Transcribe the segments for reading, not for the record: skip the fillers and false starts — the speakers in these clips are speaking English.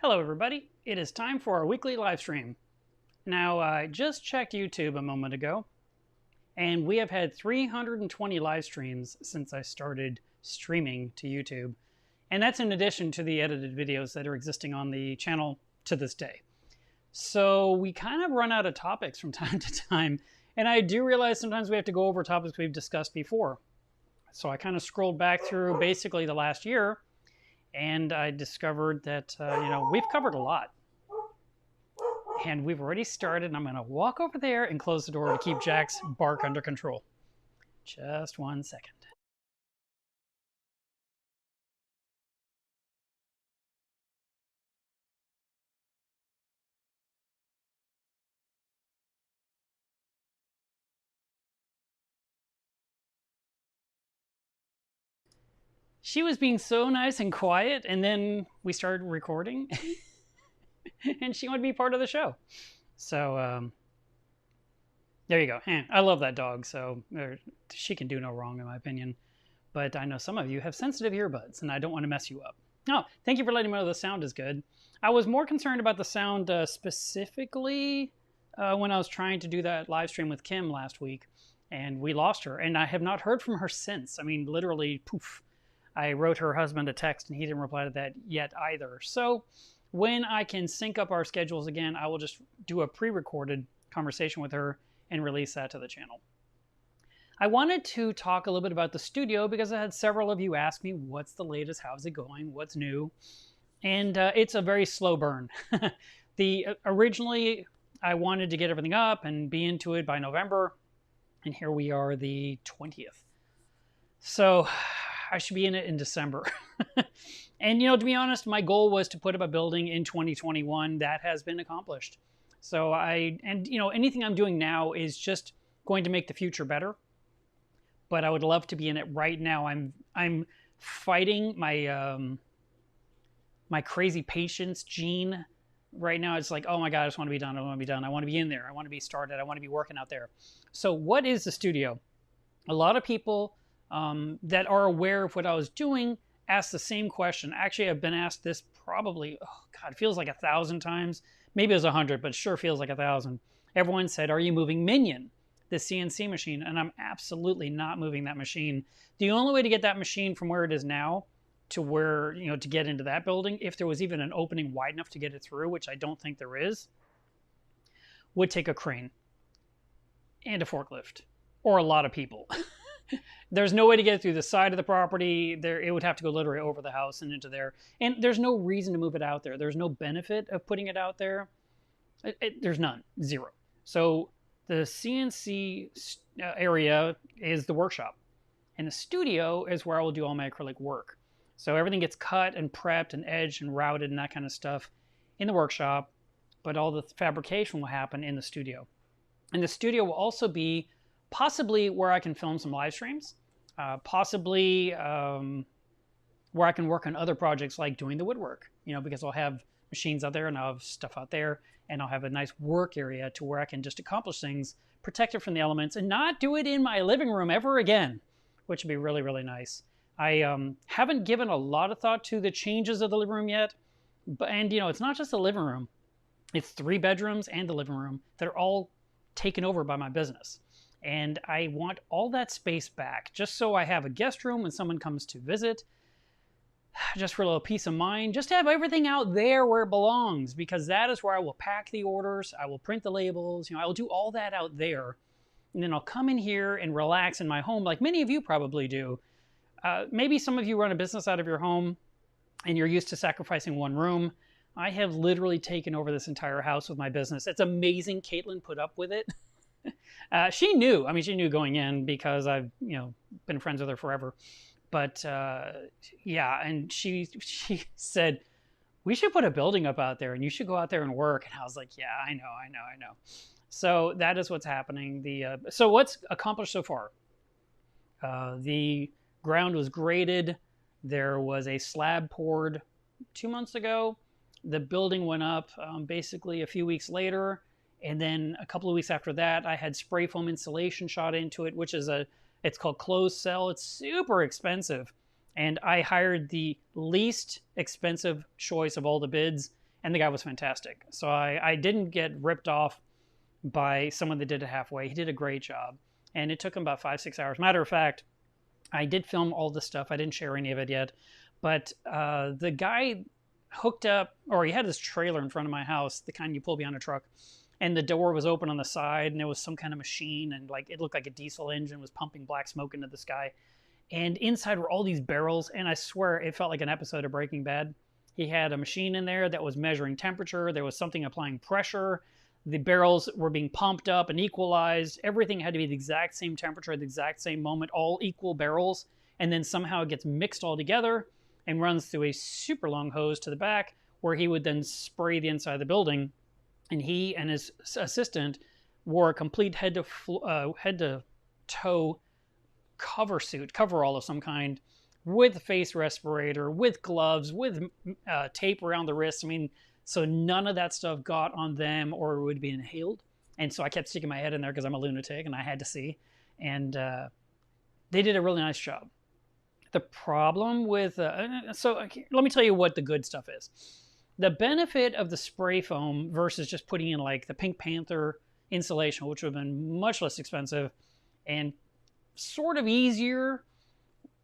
Hello everybody, it is time for our weekly live stream. Now I just checked YouTube a moment ago and we have had 320 live streams since I started streaming to YouTube, and that's in addition to the edited videos that are existing on the channel to this day. So we kind of run out of topics from time to time, and I do realize sometimes we have to go over topics we've discussed before. So I kind of scrolled back through basically the last year, and I discovered that, we've covered a lot. And we've already started, and I'm going to walk over there and close the door to keep Jack's bark under control. Just 1 second. She was being so nice and quiet, and then we started recording. And she wanted to be part of the show. So, there you go. I love that dog, so she can do no wrong, in my opinion. But I know some of you have sensitive earbuds, and I don't want to mess you up. Oh, thank you for letting me know the sound is good. I was more concerned about the sound specifically when I was trying to do that live stream with Kim last week, and we lost her, and I have not heard from her since. I mean, literally, poof. I wrote her husband a text, and he didn't reply to that yet either. So when I can sync up our schedules again, I will just do a pre-recorded conversation with her and release that to the channel. I wanted to talk a little bit about the studio because I had several of you ask me, what's the latest, how's it going, what's new? And it's a very slow burn. Originally, I wanted to get everything up and be into it by November, and here we are the 20th. So I should be in it in December. And, to be honest, my goal was to put up a building in 2021. That has been accomplished. So anything I'm doing now is just going to make the future better. But I would love to be in it right now. I'm fighting my my crazy patience gene right now. It's like, oh my God, I just want to be done. I want to be done. I want to be in there. I want to be started. I want to be working out there. So what is the studio? A lot of people that are aware of what I was doing asked the same question. Actually, I've been asked this probably, oh God, it feels like 1,000 times. Maybe it was 100, but it sure feels like 1,000. Everyone said, are you moving Minion, the CNC machine? And I'm absolutely not moving that machine. The only way to get that machine from where it is now to where, to get into that building, if there was even an opening wide enough to get it through, which I don't think there is, would take a crane and a forklift or a lot of people. There's no way to get it through the side of the property. It would have to go literally over the house and into there. And there's no reason to move it out there. There's no benefit of putting it out there. There's none. Zero. So the CNC area is the workshop. And the studio is where I will do all my acrylic work. So everything gets cut and prepped and edged and routed and that kind of stuff in the workshop. But all the fabrication will happen in the studio. And the studio will also be possibly where I can film some live streams, possibly where I can work on other projects like doing the woodwork, because I'll have machines out there and I'll have stuff out there and I'll have a nice work area to where I can just accomplish things, protect it from the elements, and not do it in my living room ever again, which would be really, really nice. I haven't given a lot of thought to the changes of the living room yet, and it's not just the living room. It's 3 bedrooms and the living room that are all taken over by my business. And I want all that space back, just so I have a guest room when someone comes to visit, just for a little peace of mind, just to have everything out there where it belongs, because that is where I will pack the orders, I will print the labels, I will do all that out there. And then I'll come in here and relax in my home like many of you probably do. Maybe some of you run a business out of your home and you're used to sacrificing one room. I have literally taken over this entire house with my business. It's amazing Caitlin put up with it. She knew. I mean, she knew going in because I've, been friends with her forever. But yeah, and she said, we should put a building up out there and you should go out there and work. And I was like, yeah, I know. So that is what's happening. So what's accomplished so far? The ground was graded. There was a slab poured 2 months ago. The building went up basically a few weeks later. And then a couple of weeks after that, I had spray foam insulation shot into it, which is it's called closed cell. It's super expensive. And I hired the least expensive choice of all the bids. and the guy was fantastic. So I didn't get ripped off by someone that did it halfway. He did a great job, and it took him about 5-6 hours. Matter of fact, I did film all this stuff. I didn't share any of it yet, but the guy hooked up, or he had this trailer in front of my house, the kind you pull behind a truck, and the door was open on the side, and there was some kind of machine, and like it looked like a diesel engine was pumping black smoke into the sky. And inside were all these barrels, and I swear it felt like an episode of Breaking Bad. He had a machine in there that was measuring temperature. There was something applying pressure. The barrels were being pumped up and equalized. Everything had to be the exact same temperature at the exact same moment, all equal barrels. And then somehow it gets mixed all together and runs through a super long hose to the back, where he would then spray the inside of the building. And he and his assistant wore a complete head to toe coverall of some kind, with face respirator, with gloves, with tape around the wrists. I mean, so none of that stuff got on them or would be inhaled. And so I kept sticking my head in there because I'm a lunatic and I had to see. And they did a really nice job. The problem with, let me tell you what the good stuff is. The benefit of the spray foam versus just putting in like the Pink Panther insulation, which would have been much less expensive and sort of easier,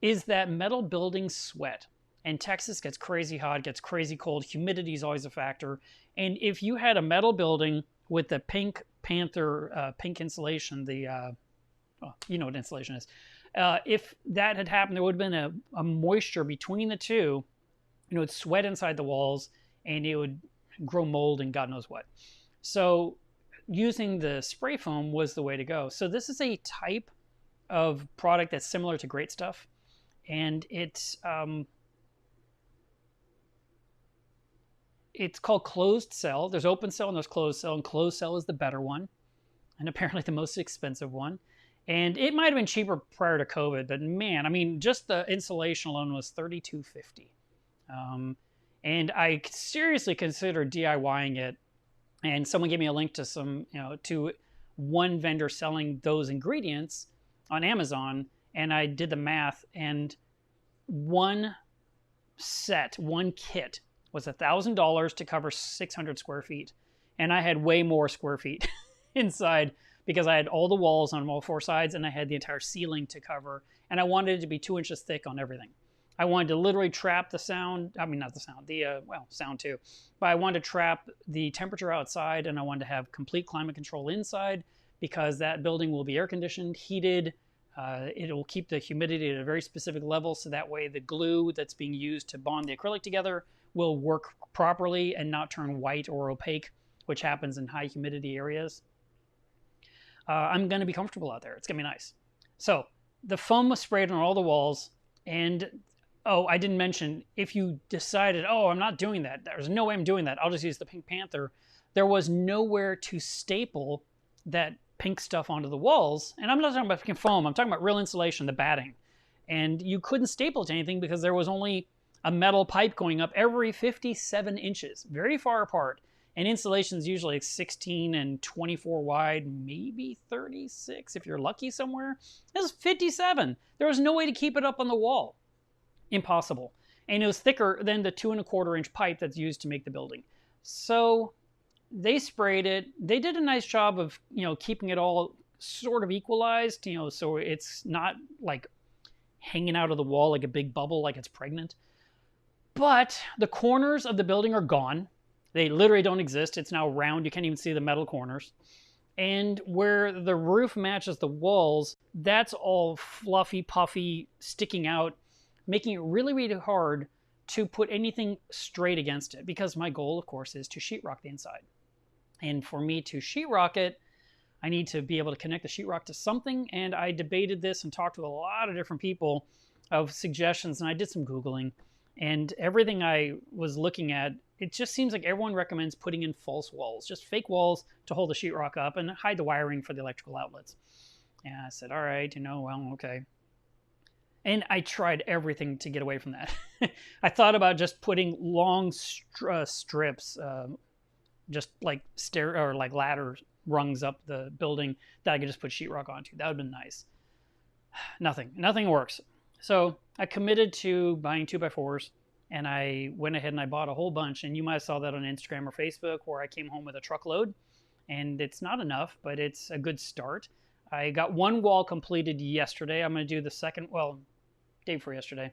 is that metal buildings sweat. And Texas gets crazy hot, gets crazy cold. Humidity is always a factor. And if you had a metal building with the Pink Panther pink insulation, you know what insulation is. If that had happened, there would have been a moisture between the two. You know, it'd sweat inside the walls, and it would grow mold and God knows what. So using the spray foam was the way to go. So this is a type of product that's similar to Great Stuff. And it's called closed cell. There's open cell and there's closed cell, and closed cell is the better one, and apparently the most expensive one. And it might have been cheaper prior to COVID, but man, I mean, just the insulation alone was $32.50. And I seriously considered DIYing it. And someone gave me a link to to one vendor selling those ingredients on Amazon. And I did the math, and one kit was $1,000 to cover 600 square feet. And I had way more square feet inside because I had all the walls on all four sides, and I had the entire ceiling to cover. And I wanted it to be 2 inches thick on everything. I wanted to literally trap the sound. I mean, not the sound, sound too. But I wanted to trap the temperature outside, and I wanted to have complete climate control inside, because that building will be air conditioned, heated. It will keep the humidity at a very specific level, so that way the glue that's being used to bond the acrylic together will work properly and not turn white or opaque, which happens in high humidity areas. I'm going to be comfortable out there. It's going to be nice. So the foam was sprayed on all the walls. And, I didn't mention, if you decided, I'm not doing that, there's no way I'm doing that, I'll just use the Pink Panther, there was nowhere to staple that pink stuff onto the walls. And I'm not talking about foam, I'm talking about real insulation, the batting. And you couldn't staple it to anything because there was only a metal pipe going up every 57 inches, very far apart. And insulation is usually 16 and 24 wide, maybe 36 if you're lucky somewhere. This is 57. There was no way to keep it up on the wall. Impossible. And it was thicker than the 2¼ inch pipe that's used to make the building. So they sprayed it. They did a nice job of, keeping it all sort of equalized, so it's not like hanging out of the wall like a big bubble like it's pregnant. But the corners of the building are gone. They literally don't exist. It's now round. You can't even see the metal corners. And where the roof matches the walls, that's all fluffy, puffy, sticking out, making it really, really hard to put anything straight against it, because my goal, of course, is to sheetrock the inside. And for me to sheetrock it, I need to be able to connect the sheetrock to something. And I debated this and talked with a lot of different people of suggestions, and I did some Googling. And everything I was looking at, it just seems like everyone recommends putting in false walls, just fake walls to hold the sheetrock up and hide the wiring for the electrical outlets. And I said, all right, okay. And I tried everything to get away from that. I thought about just putting long strips, just like like ladder rungs up the building that I could just put sheetrock onto. That would have been nice. Nothing works. So I committed to buying 2x4s And I went ahead and I bought a whole bunch. And you might have saw that on Instagram or Facebook, where I came home with a truckload. And it's not enough, but it's a good start. I got one wall completed yesterday. I'm going to do the second, well, day before yesterday.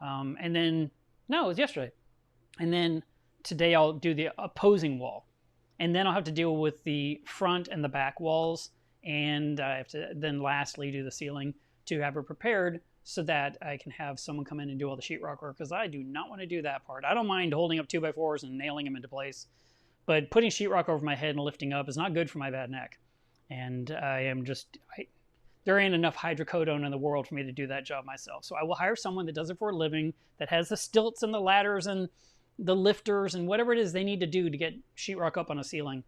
And then, no, it was yesterday. And then today I'll do the opposing wall. And then I'll have to deal with the front and the back walls. And I have to then lastly do the ceiling to have it prepared so that I can have someone come in and do all the sheetrock work, because I do not want to do that part. I don't mind holding up 2x4s and nailing them into place, but putting sheetrock over my head and lifting up is not good for my bad neck. And I am just, there ain't enough hydrocodone in the world for me to do that job myself. So I will hire someone that does it for a living, that has the stilts and the ladders and the lifters and whatever it is they need to do to get sheetrock up on a ceiling.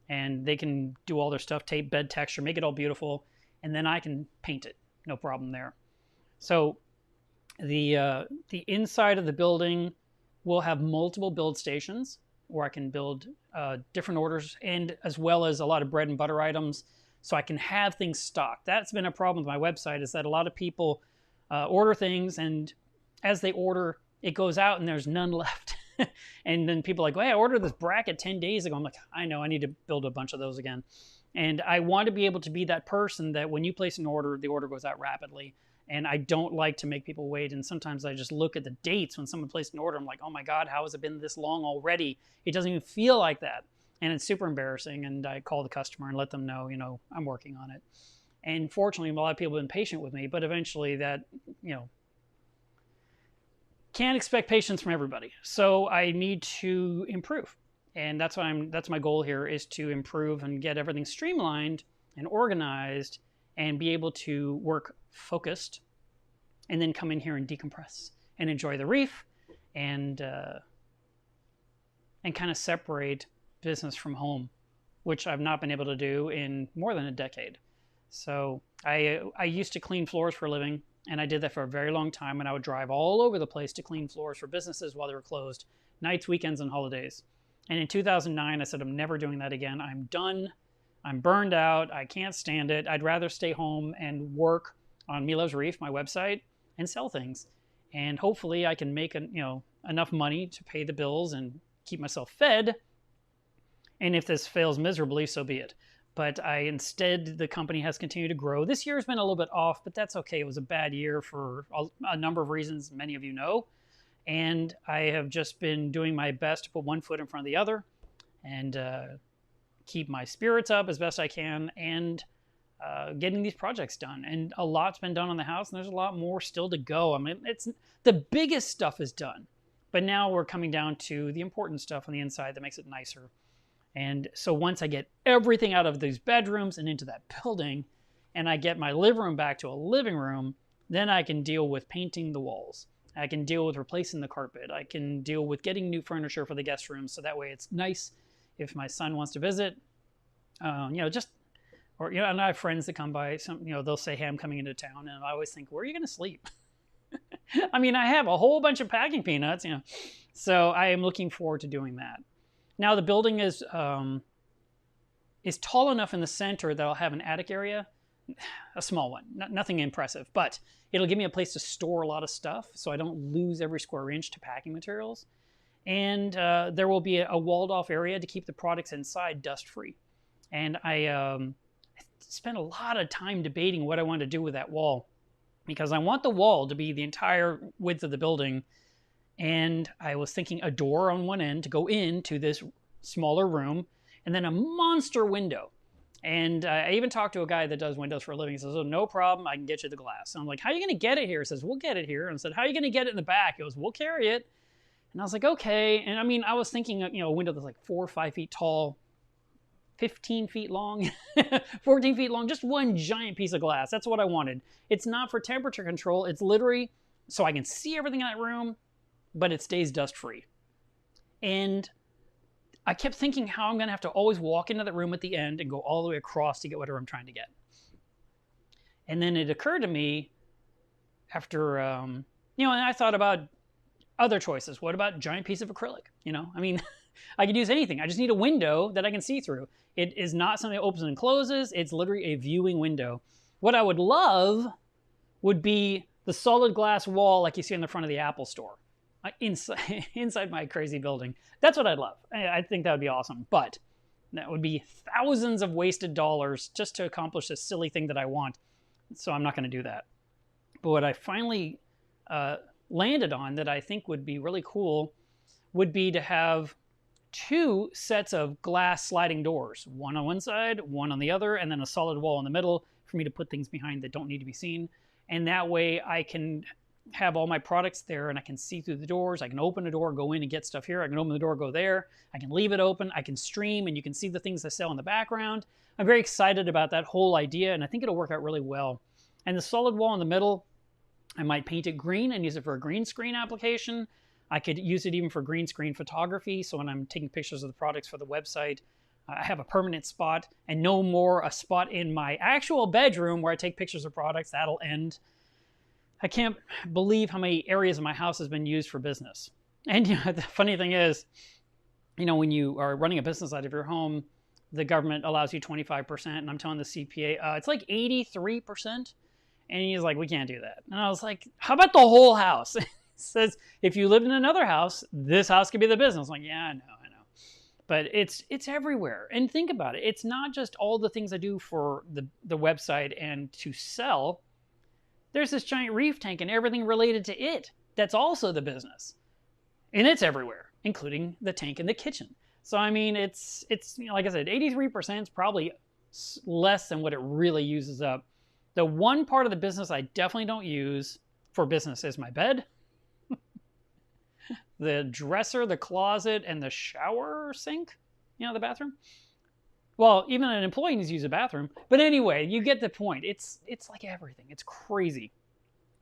And they can do all their stuff, tape, bed texture, make it all beautiful. And then I can paint it. No problem there. So the inside of the building will have multiple build stations where I can build different orders, and as well as a lot of bread and butter items, so I can have things stocked. That's been a problem with my website, is that a lot of people order things, and as they order, it goes out and there's none left. And then people are like, well, hey, I ordered this bracket 10 days ago. I'm like, I know, I need to build a bunch of those again. And I want to be able to be that person that when you place an order, the order goes out rapidly. And I don't like to make people wait. And sometimes I just look at the dates when someone placed an order. I'm like, oh my God, how has it been this long already? It doesn't even feel like that. And it's super embarrassing. And I call the customer and let them know, you know, I'm working on it. And fortunately, a lot of people have been patient with me, but eventually that, you know, can't expect patience from everybody. So I need to improve. And that's my goal here, is to improve and get everything streamlined and organized and be able to work focused, and then come in here and decompress and enjoy the reef and kind of separate business from home, which I've not been able to do in more than a decade. So I used to clean floors for a living, and I did that for a very long time, and I would drive all over the place to clean floors for businesses while they were closed, nights, weekends, and holidays. And in 2009, I said, I'm never doing that again. I'm done. I'm burned out. I can't stand it. I'd rather stay home and work on Me Loves Reef, my website, and sell things. And hopefully I can make enough money to pay the bills and keep myself fed. And if this fails miserably, so be it. But instead, the company has continued to grow. This year has been a little bit off, but that's okay. It was a bad year for a number of reasons, many of you know. And I have just been doing my best to put one foot in front of the other and keep my spirits up as best I can, and getting these projects done. And a lot's been done on the house, and there's a lot more still to go. I mean, it's the biggest stuff is done, but now we're coming down to the important stuff on the inside that makes it nicer. And so once I get everything out of these bedrooms and into that building, and I get my living room back to a living room, then I can deal with painting the walls. I can deal with replacing the carpet. I can deal with getting new furniture for the guest rooms, so that way it's nice if my son wants to visit. And I have friends that come by. They'll say, "Hey, I'm coming into town," and I always think, "Where are you going to sleep?" I mean, I have a whole bunch of packing peanuts, So I am looking forward to doing that. Now the building is tall enough in the center that I'll have an attic area, a small one, nothing impressive, but it'll give me a place to store a lot of stuff, so I don't lose every square inch to packing materials. And there will be a walled off area to keep the products inside dust free. And I spent a lot of time debating what I wanted to do with that wall, because I want the wall to be the entire width of the building. And I was thinking a door on one end to go into this smaller room, and then a monster window. And I even talked to a guy that does windows for a living. He says, "Oh, no problem, I can get you the glass." And I'm like, "How are you going to get it here?" He says, "We'll get it here." And I said, "How are you going to get it in the back?" He goes, "We'll carry it." And I was like, okay. And I mean, I was thinking, a window that's like 4 or 5 feet tall, 15 feet long, 14 feet long, just one giant piece of glass. That's what I wanted. It's not for temperature control. It's literally so I can see everything in that room, but it stays dust free. And I kept thinking how I'm going to have to always walk into that room at the end and go all the way across to get whatever I'm trying to get. And then it occurred to me after, and I thought about other choices. What about a giant piece of acrylic? I mean, I could use anything. I just need a window that I can see through. It is not something that opens and closes. It's literally a viewing window. What I would love would be the solid glass wall like you see in the front of the Apple store. inside inside my crazy building. That's what I'd love. I think that would be awesome. But that would be thousands of wasted dollars just to accomplish this silly thing that I want. So I'm not going to do that. But what I finally landed on that I think would be really cool would be to have 2 sets of glass sliding doors, one on one side, one on the other, and then a solid wall in the middle for me to put things behind that don't need to be seen. And that way I can have all my products there and I can see through the doors. I can open a door, go in and get stuff here. I can open the door, go there. I can leave it open. I can stream and you can see the things I sell in the background. I'm very excited about that whole idea and I think it'll work out really well. And the solid wall in the middle, I might paint it green and use it for a green screen application. I could use it even for green screen photography. So when I'm taking pictures of the products for the website, I have a permanent spot and no more a spot in my actual bedroom where I take pictures of products. That'll end. I can't believe how many areas of my house has been used for business. And the funny thing is, when you are running a business out of your home, the government allows you 25%. And I'm telling the CPA, it's like 83%. And he's like, we can't do that. And I was like, how about the whole house? It says, if you lived in another house, this house could be the business. I'm like, yeah, I know. But it's everywhere. And think about it. It's not just all the things I do for the website and to sell. There's this giant reef tank and everything related to it. That's also the business. And it's everywhere, including the tank in the kitchen. So, I mean, it's like I said, 83% is probably less than what it really uses up. The one part of the business I definitely don't use for business is my bed, the dresser, the closet, and the shower sink, the bathroom. Well, even an employee needs to use a bathroom. But anyway, you get the point. It's like everything. It's crazy.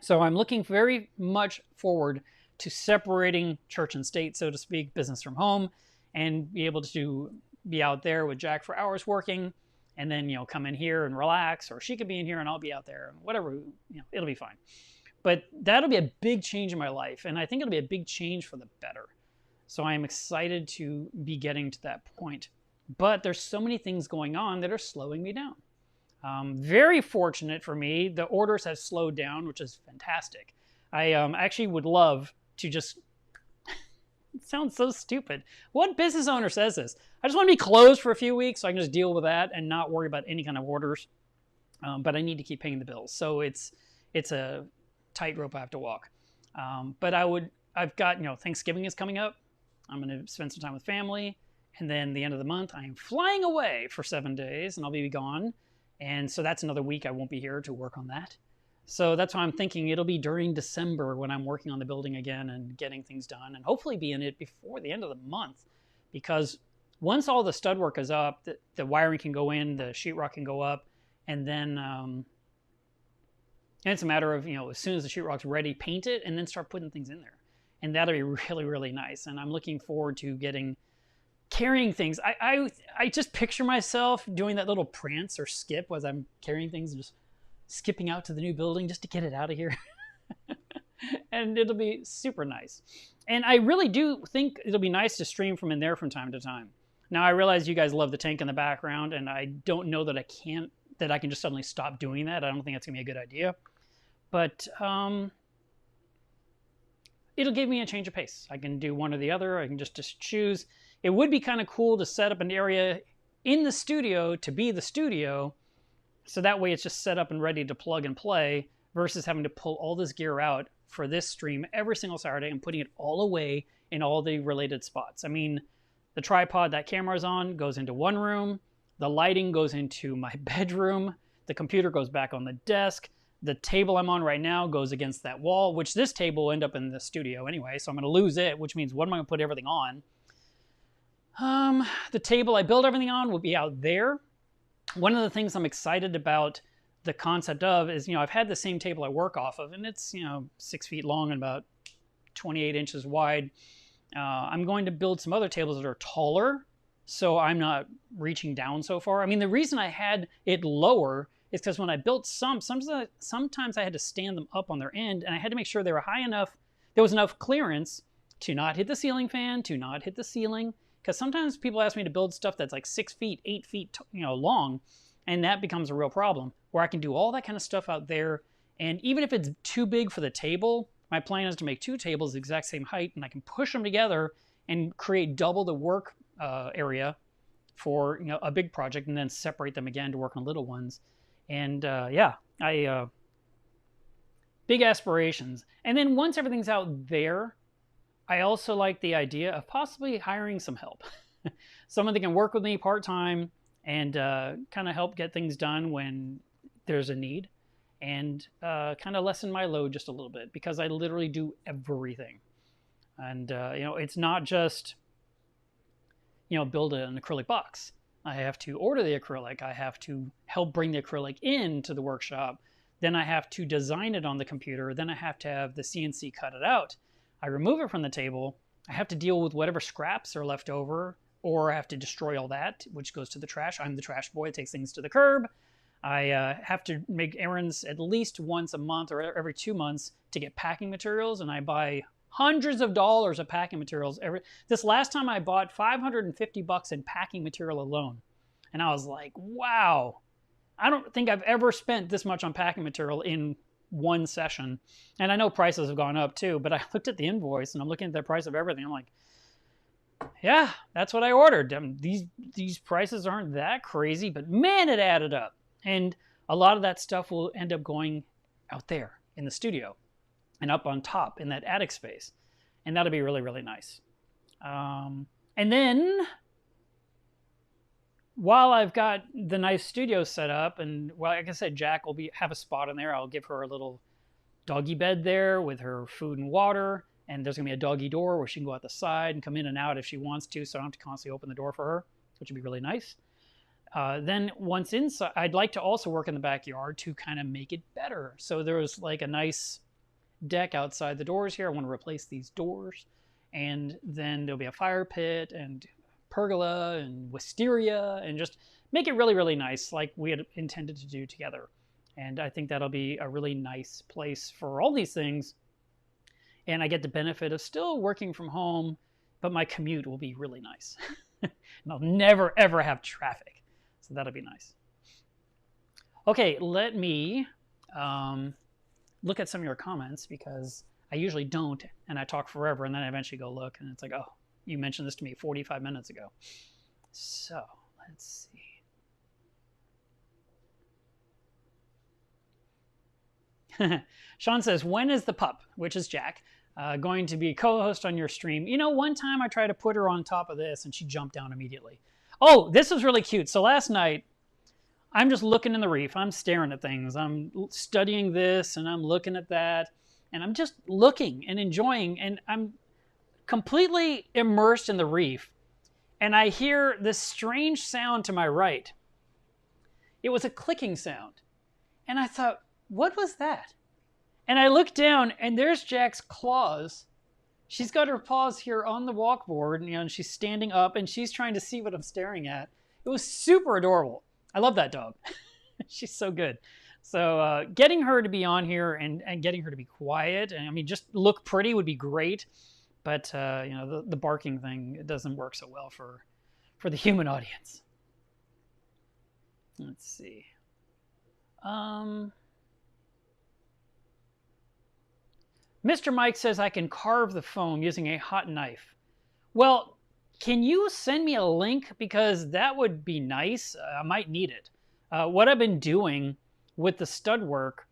So I'm looking very much forward to separating church and state, so to speak, business from home, and be able to be out there with Jack for hours working, and then, come in here and relax, or she could be in here and I'll be out there, whatever, it'll be fine. But that'll be a big change in my life, and I think it'll be a big change for the better. So I am excited to be getting to that point. But there's so many things going on that are slowing me down. Very fortunate for me, the orders have slowed down, which is fantastic. I actually would love to just... It sounds so stupid. What business owner says this? I just want to be closed for a few weeks so I can just deal with that and not worry about any kind of orders. But I need to keep paying the bills. So it's a tightrope I have to walk. But I've got, Thanksgiving is coming up. I'm going to spend some time with family. And then the end of the month, I am flying away for 7 days and I'll be gone. And so that's another week I won't be here to work on that. So that's why I'm thinking it'll be during December when I'm working on the building again and getting things done and hopefully be in it before the end of the month. Because once all the stud work is up, the wiring can go in, the sheetrock can go up, and then and it's a matter of, as soon as the sheetrock's ready, paint it and then start putting things in there. And that'll be really, really nice. And I'm looking forward to carrying things. I just picture myself doing that little prance or skip as I'm carrying things, just skipping out to the new building just to get it out of here. And it'll be super nice. And I really do think it'll be nice to stream from in there from time to time. Now, I realize you guys love the tank in the background, and I don't know that I can just suddenly stop doing that. I don't think that's going to be a good idea. But it'll give me a change of pace. I can do one or the other. I can just choose. It would be kind of cool to set up an area in the studio to be the studio, so that way it's just set up and ready to plug and play versus having to pull all this gear out for this stream every single Saturday and putting it all away in all the related spots. I mean, the tripod that camera's on goes into one room, the lighting goes into my bedroom, the computer goes back on the desk, the table I'm on right now goes against that wall, which this table will end up in the studio anyway, so I'm going to lose it, which means what am I going to put everything on? The table I build everything on will be out there. One of the things I'm excited about the concept of is, I've had the same table I work off of, and it's, 6 feet long and about 28 inches wide. I'm going to build some other tables that are taller, so I'm not reaching down so far. I mean, the reason I had it lower is because when I built sometimes I had to stand them up on their end, and I had to make sure they were high enough, there was enough clearance to not hit the ceiling fan, to not hit the ceiling. Because sometimes people ask me to build stuff that's like 6 feet, 8 feet, long, and that becomes a real problem. Where I can do all that kind of stuff out there, and even if it's too big for the table, My plan is to make 2 tables the exact same height, and I can push them together and create double the work area for a big project, and then separate them again to work on little ones. And yeah, big aspirations. And then once everything's out there, I also like the idea of possibly hiring some help. Someone that can work with me part-time and kind of help get things done when there's a need, and kind of lessen my load just a little bit, because I literally do everything. And it's not just build an acrylic box. I have to order the acrylic. I have to help bring the acrylic into the workshop. Then I have to design it on the computer. Then I have to have the CNC cut it out. I remove it from the table. I have to deal with whatever scraps are left over, or I have to destroy all that, which goes to the trash. I'm the trash boy that takes things to the curb. I have to make errands at least once a month or every 2 months to get packing materials, and I buy hundreds of dollars of packing materials. This last time I bought $550 in packing material alone. And I was like, wow, I don't think I've ever spent this much on packing material in one session. And I know prices have gone up too, but I looked at the invoice and I'm looking at the price of everything. I'm like, yeah, that's what I ordered. These prices aren't that crazy, but man, it added up. And a lot of that stuff will end up going out there in the studio and up on top in that attic space. And that'll be really, really nice. And then while I've got the nice studio set up, and well, like I said, Jack will have a spot in there. I'll give her a little doggy bed there with her food and water. And there's going to be a doggy door where she can go out the side and come in and out if she wants to, so I don't have to constantly open the door for her, which would be really nice. Then once inside, I'd like to also work in the backyard to kind of make it better. So there's like a nice deck outside the doors here. I want to replace these doors. And then there'll be a fire pit and pergola and wisteria, and just make it really, really nice like we had intended to do together. And I think that'll be a really nice place for all these things. And I get the benefit of still working from home, but my commute will be really nice. And I'll never, ever have traffic. So that'll be nice. Okay, let me look at some of your comments, because I usually don't, and I talk forever, and then I eventually go look, and it's like, oh, you mentioned this to me 45 minutes ago. So, let's see. Sean says, when is the pup, which is Jack, going to be co-host on your stream? One time I tried to put her on top of this, and she jumped down immediately. Oh, this was really cute. So last night, I'm just looking in the reef. I'm staring at things. I'm studying this, and I'm looking at that, and I'm just looking and enjoying, and I'm completely immersed in the reef, and I hear this strange sound to my right. It was a clicking sound, and I thought, what was that? And I looked down, and there's Jack's claws. She's got her paws here on the walkboard, and she's standing up, and she's trying to see what I'm staring at. It was super adorable. I love that dog. She's so good. So getting her to be on here and getting her to be quiet, and I mean, just look pretty would be great. But, the barking thing, it doesn't work so well for the human audience. Let's see. Mr. Mike says I can carve the foam using a hot knife. Well, can you send me a link? Because that would be nice. I might need it. What I've been doing with the stud work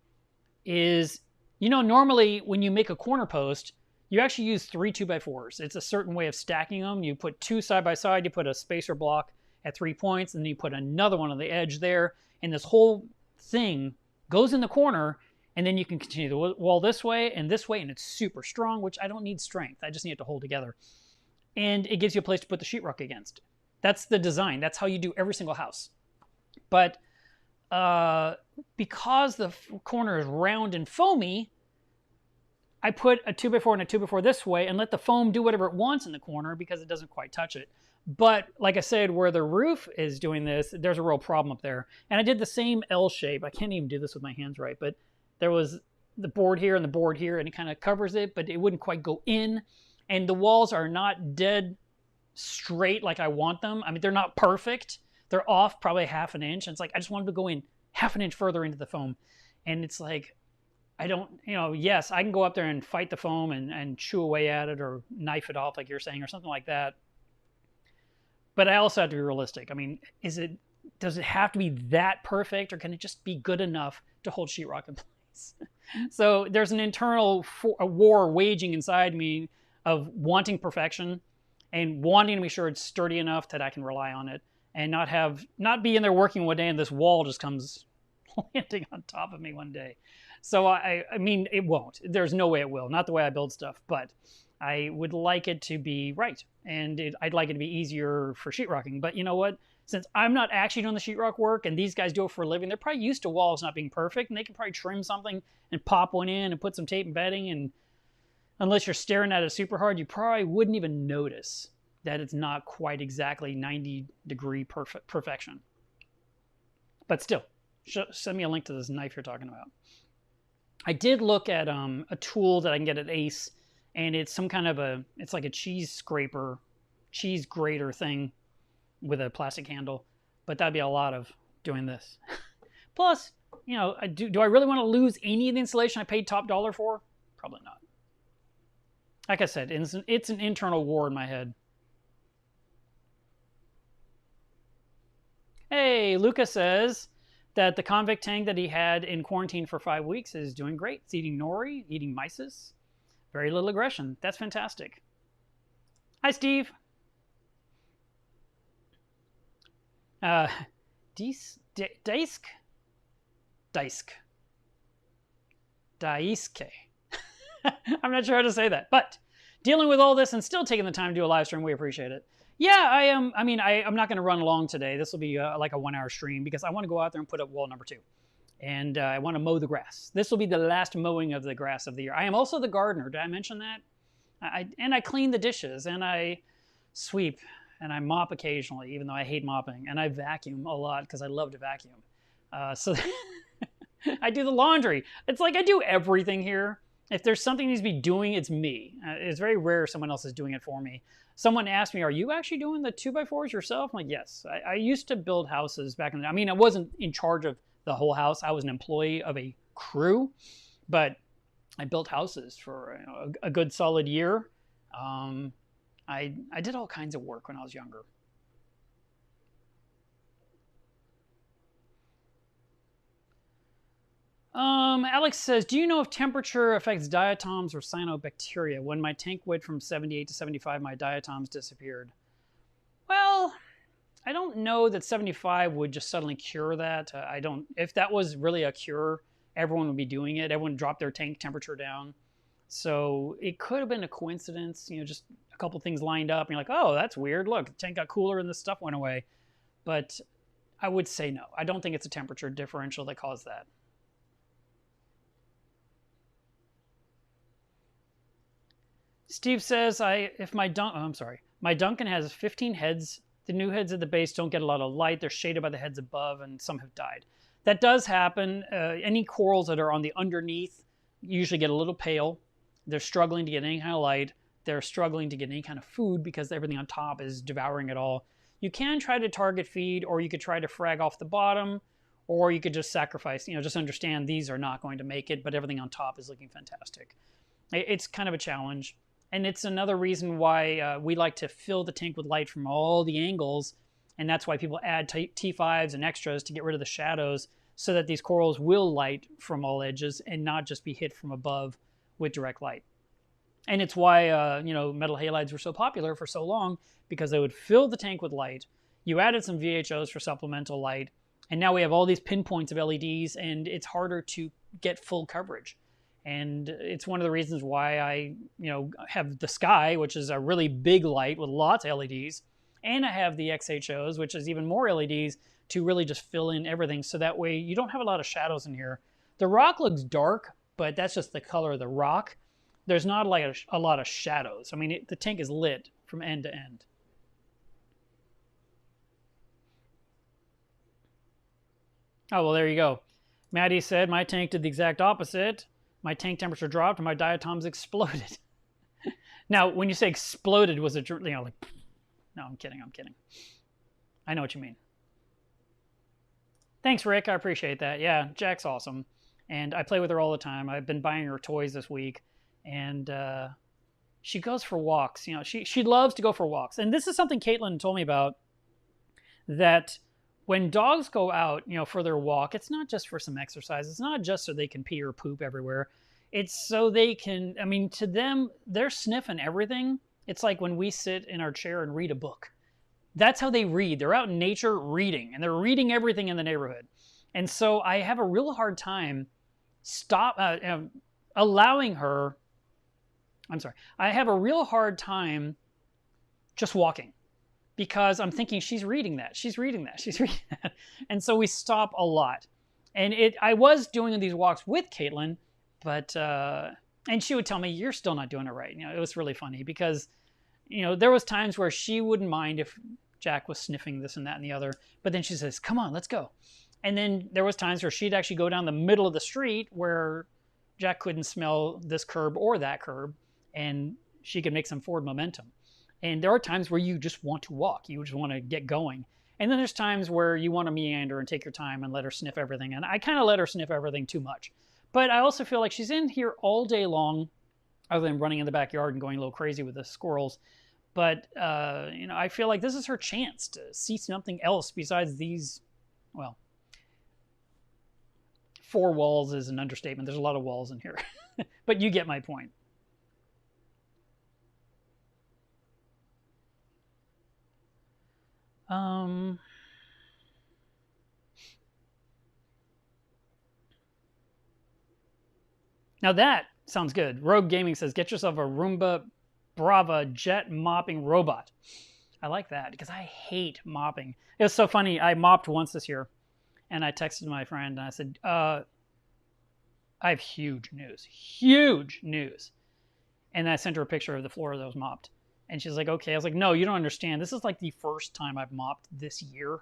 is, normally when you make a corner post, you actually use 3 2x4s. It's a certain way of stacking them. You put 2 side by side, you put a spacer block at 3 points, and then you put another one on the edge there, and this whole thing goes in the corner, and then you can continue the wall this way, and it's super strong, which I don't need strength. I just need it to hold together. And it gives you a place to put the sheetrock against. That's the design. That's how you do every single house. But because the corner is round and foamy, I put a 2x4 and a 2x4 this way and let the foam do whatever it wants in the corner, because it doesn't quite touch it. But like I said, where the roof is doing this, there's a real problem up there. And I did the same L shape. I can't even do this with my hands right, but there was the board here and the board here, and it kind of covers it, but it wouldn't quite go in. And the walls are not dead straight like I want them. I mean, they're not perfect. They're off probably 1/2 inch. And it's like, I just wanted to go in 1/2 inch further into the foam. And it's like, I don't, yes, I can go up there and fight the foam and chew away at it or knife it off, like you're saying, or something like that. But I also have to be realistic. I mean, does it have to be that perfect, or can it just be good enough to hold sheetrock in place? So there's an internal war waging inside me of wanting perfection and wanting to be sure it's sturdy enough that I can rely on it, and not be in there working one day and this wall just comes landing on top of me one day. So I mean, it won't. There's no way it will. Not the way I build stuff, but I would like it to be right, and I'd like it to be easier for sheetrocking. But you know what? Since I'm not actually doing the sheetrock work, and these guys do it for a living, they're probably used to walls not being perfect, and they can probably trim something and pop one in and put some tape and bedding, and unless you're staring at it super hard, you probably wouldn't even notice that it's not quite exactly 90-degree perfection. But still, send me a link to this knife you're talking about. I did look at a tool that I can get at Ace, and it's some kind of it's like a cheese scraper, cheese grater thing with a plastic handle, but that'd be a lot of doing this. Plus, do I really want to lose any of the insulation I paid top dollar for? Probably not. Like I said, it's an internal war in my head. Hey, Luca says that the convict tank that he had in quarantine for 5 weeks is doing great. It's eating nori, eating mysis. Very little aggression. That's fantastic. Hi, Steve. Daisk. I'm not sure how to say that, but dealing with all this and still taking the time to do a live stream, we appreciate it. Yeah, I am. I mean, I'm not going to run long today. This will be like a 1-hour stream because I want to go out there and put up wall number 2. And I want to mow the grass. This will be the last mowing of the grass of the year. I am also the gardener. Did I mention that? I clean the dishes, and I sweep, and I mop occasionally, even though I hate mopping. And I vacuum a lot because I love to vacuum. So I do the laundry. It's like I do everything here. If there's something needs to be doing, it's me. It's very rare someone else is doing it for me. Someone asked me, are you actually doing the 2x4s yourself? I'm like, yes. I used to build houses back in the... I mean, I wasn't in charge of the whole house. I was an employee of a crew, but I built houses for a good solid year. I did all kinds of work when I was younger. Alex says, do you know if temperature affects diatoms or cyanobacteria? When my tank went from 78 to 75, my diatoms disappeared. Well, I don't know that 75 would just suddenly cure that. If that was really a cure, everyone would be doing it. Everyone would drop their tank temperature down. So it could have been a coincidence, just a couple things lined up. And you're like, oh, that's weird. Look, the tank got cooler and the stuff went away. But I would say no. I don't think it's a temperature differential that caused that. Steve says, my Duncan has 15 heads. The new heads at the base don't get a lot of light. They're shaded by the heads above, and some have died. That does happen. Any corals that are on the underneath usually get a little pale. They're struggling to get any kind of light. They're struggling to get any kind of food because everything on top is devouring it all. You can try to target feed, or you could try to frag off the bottom, or you could just sacrifice, just understand these are not going to make it, but everything on top is looking fantastic. It's kind of a challenge. And it's another reason why we like to fill the tank with light from all the angles. And that's why people add T5s and extras to get rid of the shadows so that these corals will light from all edges and not just be hit from above with direct light. And it's why, metal halides were so popular for so long, because they would fill the tank with light. You added some VHOs for supplemental light. And now we have all these pinpoints of LEDs, and it's harder to get full coverage. And it's one of the reasons why I, have the Sky, which is a really big light with lots of LEDs. And I have the XHOs, which is even more LEDs, to really just fill in everything. So that way you don't have a lot of shadows in here. The rock looks dark, but that's just the color of the rock. There's not like a lot of shadows. I mean, the tank is lit from end to end. Oh, well, there you go. Maddie said, my tank did the exact opposite. My tank temperature dropped and my diatoms exploded. Now, when you say exploded, was it, like, no, I'm kidding. I know what you mean. Thanks, Rick. I appreciate that. Yeah, Jack's awesome. And I play with her all the time. I've been buying her toys this week, and she goes for walks. You know, she loves to go for walks. And this is something Caitlin told me about, that when dogs go out, you know, for their walk, it's not just for some exercise. It's not just so they can pee or poop everywhere. It's so they can, I mean, to them, they're sniffing everything. It's like when we sit in our chair and read a book. That's how they read. They're out in nature reading, and they're reading everything in the neighborhood. And so I have a real hard time allowing her. I have a real hard time just walking, because I'm thinking she's reading that. And so we stop a lot. And I was doing these walks with Caitlin, but and she would tell me, you're still not doing it right. You know, it was really funny because, you know, there was times where she wouldn't mind if Jack was sniffing this and that and the other, but then she says, come on, let's go. And then there was times where she'd actually go down the middle of the street where Jack couldn't smell this curb or that curb, and she could make some forward momentum. And there are times where you just want to walk. You just want to get going. And then there's times where you want to meander and take your time and let her sniff everything. And I kind of let her sniff everything too much. But I also feel like she's in here all day long, other than running in the backyard and going a little crazy with the squirrels. But, you know, I feel like this is her chance to see something else besides these, well, 4 walls is an understatement. There's a lot of walls in here. But you get my point. Now that sounds good. Rogue Gaming says, get yourself a Roomba Brava jet mopping robot. I like that because I hate mopping. It was so funny. I mopped once this year, and I texted my friend and I said, I have huge news. And I sent her a picture of the floor that was mopped. And she's like, okay. I was like, no, you don't understand. This is like the first time I've mopped this year.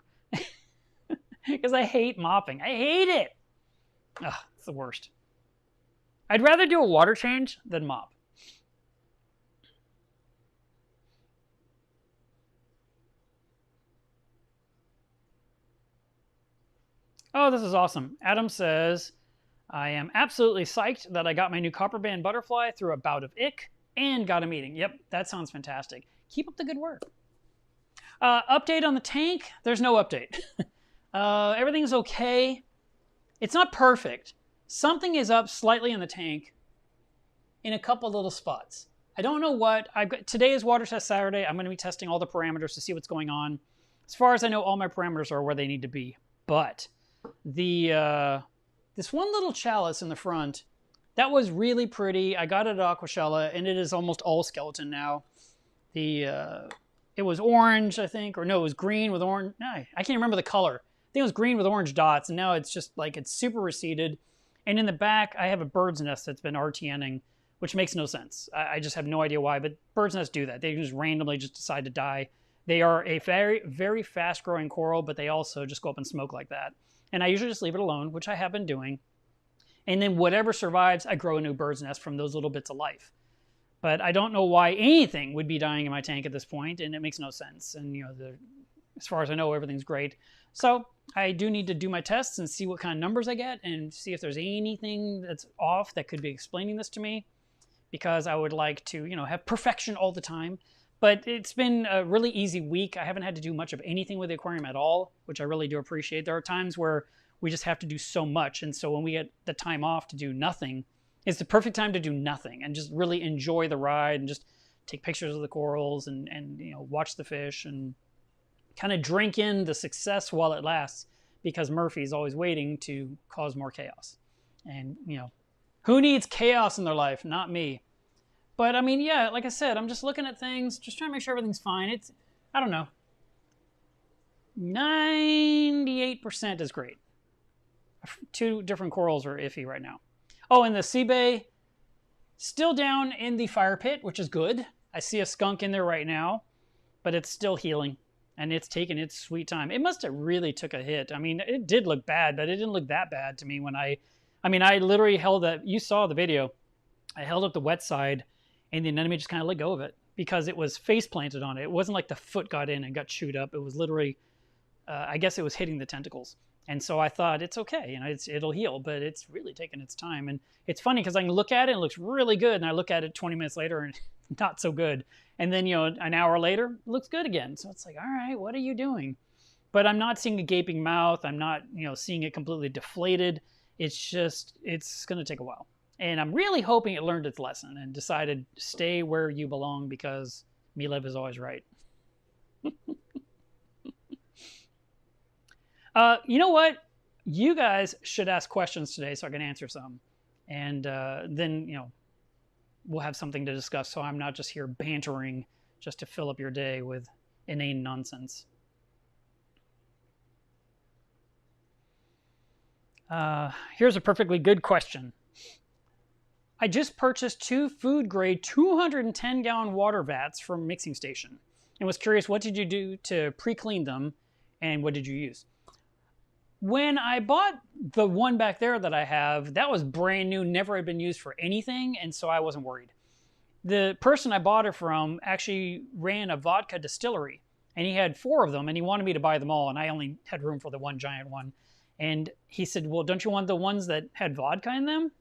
Because I hate mopping. I hate it. Ugh, it's the worst. I'd rather do a water change than mop. Oh, this is awesome. Adam says, I am absolutely psyched that I got my new copper band butterfly through a bout of ick and got a meeting. Yep, that sounds fantastic. Keep up the good work. Update on the tank? There's no update. Everything's okay. It's not perfect. Something is up slightly in the tank in a couple little spots. I don't know what. Today is water test Saturday. I'm going to be testing all the parameters to see what's going on. As far as I know, all my parameters are where they need to be. But this one little chalice in the front, that was really pretty. I got it at Aquashella, and it is almost all skeleton now. It was orange, I think, or no, it was green with orange. No, I can't remember the color. I think it was green with orange dots, and now it's just like it's super receded. And in the back, I have a bird's nest that's been RTNing, which makes no sense. I just have no idea why, but bird's nests do that. They just randomly just decide to die. They are a very, very fast-growing coral, but they also just go up and smoke like that. And I usually just leave it alone, which I have been doing. And then whatever survives, I grow a new bird's nest from those little bits of life. But I don't know why anything would be dying in my tank at this point, and it makes no sense. And, you know, as far as I know, everything's great. So I do need to do my tests and see what kind of numbers I get and see if there's anything that's off that could be explaining this to me, because I would like to, you know, have perfection all the time. But it's been a really easy week. I haven't had to do much of anything with the aquarium at all, which I really do appreciate. There are times where we just have to do so much. And so when we get the time off to do nothing, it's the perfect time to do nothing and just really enjoy the ride and just take pictures of the corals and you know, watch the fish and kind of drink in the success while it lasts, because Murphy's always waiting to cause more chaos. And, you know, who needs chaos in their life? Not me. But, I mean, yeah, like I said, I'm just looking at things, just trying to make sure everything's fine. It's, I don't know, 98% is great. 2 different corals are iffy right now. Oh, and the sea bay, still down in the fire pit, which is good. I see a skunk in there right now, but it's still healing, and it's taking its sweet time. It must have really took a hit. I mean, it did look bad, but it didn't look that bad to me when I literally held that. You saw the video. I held up the wet side, and the anemone just kind of let go of it because it was face planted on it. It wasn't like the foot got in and got chewed up. It was literally, I guess it was hitting the tentacles. And so I thought it's okay, it'll heal, but it's really taking its time. And it's funny because I can look at it and it looks really good, and I look at it 20 minutes later and not so good. And then, an hour later, it looks good again. So it's like, all right, what are you doing? But I'm not seeing a gaping mouth. I'm not, seeing it completely deflated. It's just, it's going to take a while. And I'm really hoping it learned its lesson and decided stay where you belong because Milev is always right. You know what? You guys should ask questions today so I can answer some. And then, we'll have something to discuss so I'm not just here bantering just to fill up your day with inane nonsense. Here's a perfectly good question. I just purchased 2 food-grade 210-gallon water vats from Mixing Station and was curious, what did you do to pre-clean them and what did you use? When I bought the one back there that I have, that was brand new, never had been used for anything, and so I wasn't worried. The person I bought it from actually ran a vodka distillery, and he had 4 of them, and he wanted me to buy them all, and I only had room for the one giant one. And he said, well, don't you want the ones that had vodka in them?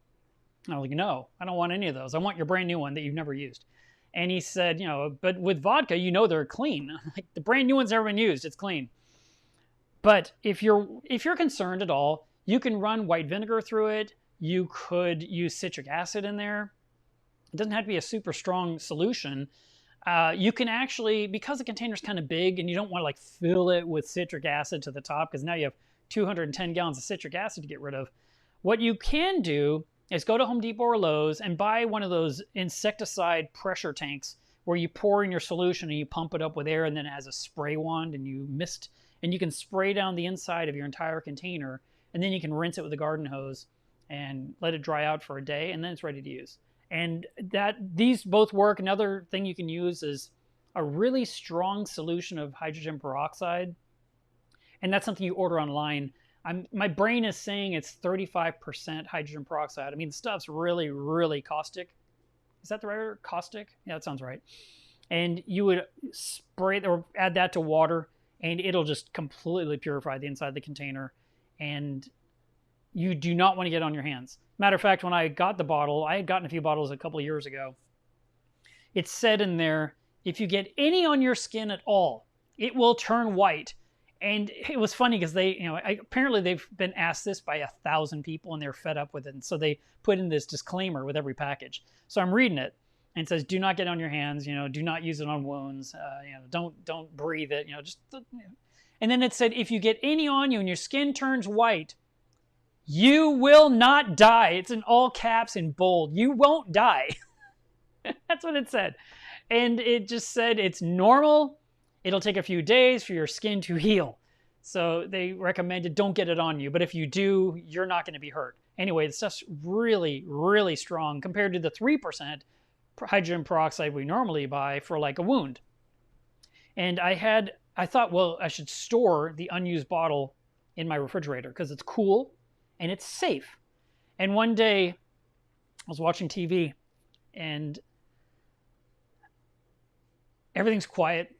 And I was like, no, I don't want any of those. I want your brand new one that you've never used. And he said, but with vodka, they're clean. Like, the brand new one's never been used. It's clean. But if you're concerned at all, you can run white vinegar through it. You could use citric acid in there. It doesn't have to be a super strong solution. You can actually, because the container's kind of big and you don't want to fill it with citric acid to the top because now you have 210 gallons of citric acid to get rid of. What you can do is go to Home Depot or Lowe's and buy one of those insecticide pressure tanks where you pour in your solution and you pump it up with air and then it has a spray wand and you mist and you can spray down the inside of your entire container and then you can rinse it with a garden hose and let it dry out for a day and then it's ready to use. And these both work. Another thing you can use is a really strong solution of hydrogen peroxide. And that's something you order online. My brain is saying it's 35% hydrogen peroxide. I mean, the stuff's really, really caustic. Is that the right word? Caustic? Yeah, that sounds right. And you would spray or add that to water, and it'll just completely purify the inside of the container. And you do not want to get on your hands. Matter of fact, when I got the bottle, I had gotten a few bottles a couple of years ago. It said in there, if you get any on your skin at all, it will turn white. And it was funny because apparently they've been asked this by 1,000 people and they're fed up with it. And so they put in this disclaimer with every package. So I'm reading it and it says, do not get on your hands, do not use it on wounds, don't breathe it, And then it said, if you get any on you and your skin turns white, you will not die. It's in all caps in bold. You won't die. That's what it said. And it just said it's normal. It'll take a few days for your skin to heal. So they recommended don't get it on you. But if you do, you're not going to be hurt. Anyway, the stuff's really, really strong compared to the 3% hydrogen peroxide we normally buy for a wound. And I thought, well, I should store the unused bottle in my refrigerator because it's cool and it's safe. And one day I was watching TV and everything's quiet.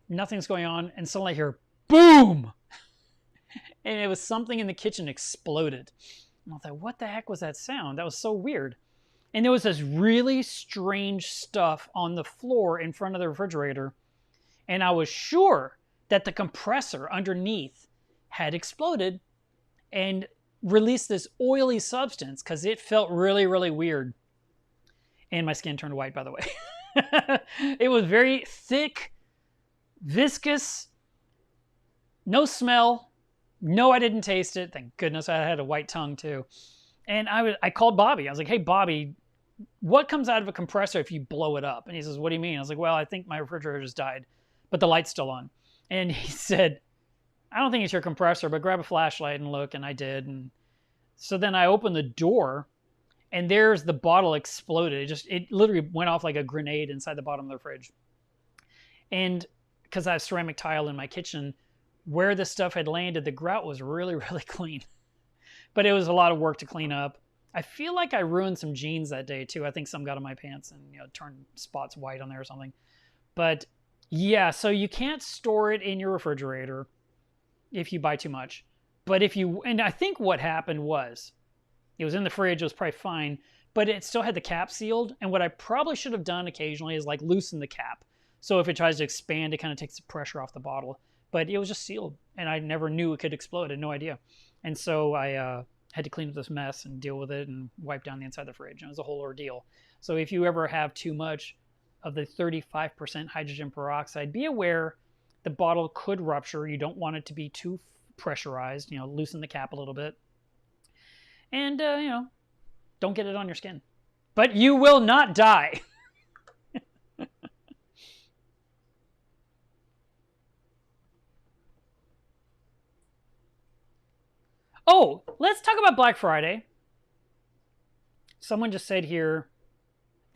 Nothing's going on, and suddenly I hear boom, and it was something in the kitchen exploded. And I thought, what the heck was that sound? That was so weird. And there was this really strange stuff on the floor in front of the refrigerator, and I was sure that the compressor underneath had exploded and released this oily substance because it felt really, really weird. And my skin turned white, by the way. It was very thick, viscous, no smell. No, I didn't taste it. Thank goodness I had a white tongue too. And I called Bobby. I was like, hey, Bobby, what comes out of a compressor if you blow it up? And he says, what do you mean? I was like, well, I think my refrigerator just died, but the light's still on. And he said, I don't think it's your compressor, but grab a flashlight and look. And I did. And so then I opened the door and there's the bottle exploded. It literally went off like a grenade inside the bottom of the fridge. And because I have ceramic tile in my kitchen, where the stuff had landed, the grout was really, really clean. But it was a lot of work to clean up. I feel like I ruined some jeans that day too. I think some got on my pants and turned spots white on there or something. But yeah, so you can't store it in your refrigerator if you buy too much. But if you, and I think what happened was, it was in the fridge, it was probably fine, but it still had the cap sealed. And what I probably should have done occasionally is like loosen the cap. So if it tries to expand, it kind of takes the pressure off the bottle. But it was just sealed, and I never knew it could explode. I had no idea. And so I had to clean up this mess and deal with it and wipe down the inside of the fridge. And it was a whole ordeal. So if you ever have too much of the 35% hydrogen peroxide, be aware the bottle could rupture. You don't want it to be too pressurized. You know, loosen the cap a little bit. And, you know, don't get it on your skin. But you will not die. Oh, let's talk about Black Friday. Someone just said here,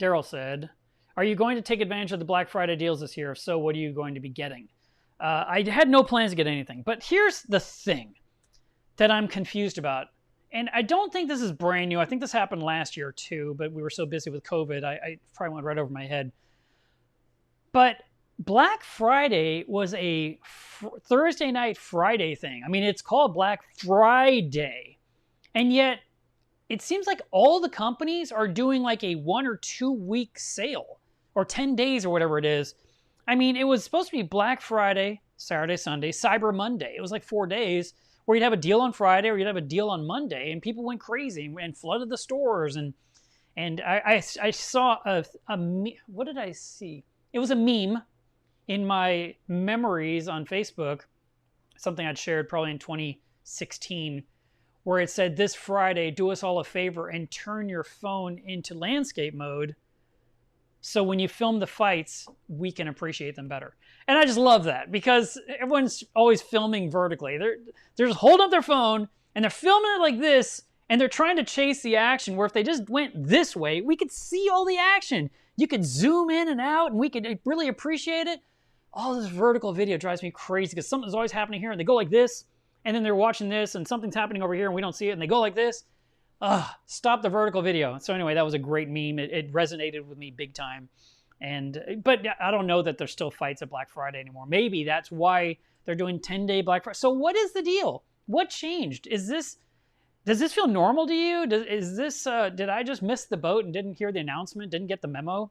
Daryl said, are you going to take advantage of the Black Friday deals this year? If so, what are you going to be getting? I had no plans to get anything. But here's the thing that I'm confused about. And I don't think this is brand new. I think this happened last year too, but we were so busy with COVID, I probably went right over my head. But Black Friday was a Thursday night Friday thing. I mean, it's called Black Friday. And yet, it seems like all the companies are doing like a 1 or 2 week sale, or 10 days or whatever it is. I mean, it was supposed to be Black Friday, Saturday, Sunday, Cyber Monday. It was like 4 days where you'd have a deal on Friday or you'd have a deal on Monday, and people went crazy and flooded the stores. And I saw what did I see? It was a meme in my memories on Facebook, something I'd shared probably in 2016, where it said, this Friday, do us all a favor and turn your phone into landscape mode so when you film the fights, we can appreciate them better. And I just love that, because everyone's always filming vertically. They're just holding up their phone and they're filming it like this, and they're trying to chase the action, where if they just went this way, we could see all the action. You could zoom in and out and we could really appreciate it. All this vertical video drives me crazy, because something's always happening here and they go like this, and then they're watching this and something's happening over here and we don't see it and they go like this. Stop the vertical video. So anyway, that was a great meme. It resonated with me big time. But I don't know that there's still fights at Black Friday anymore. Maybe that's why they're doing 10-day Black Friday. So what is the deal? What changed? Does this feel normal to you? Did I just miss the boat and didn't hear the announcement, didn't get the memo?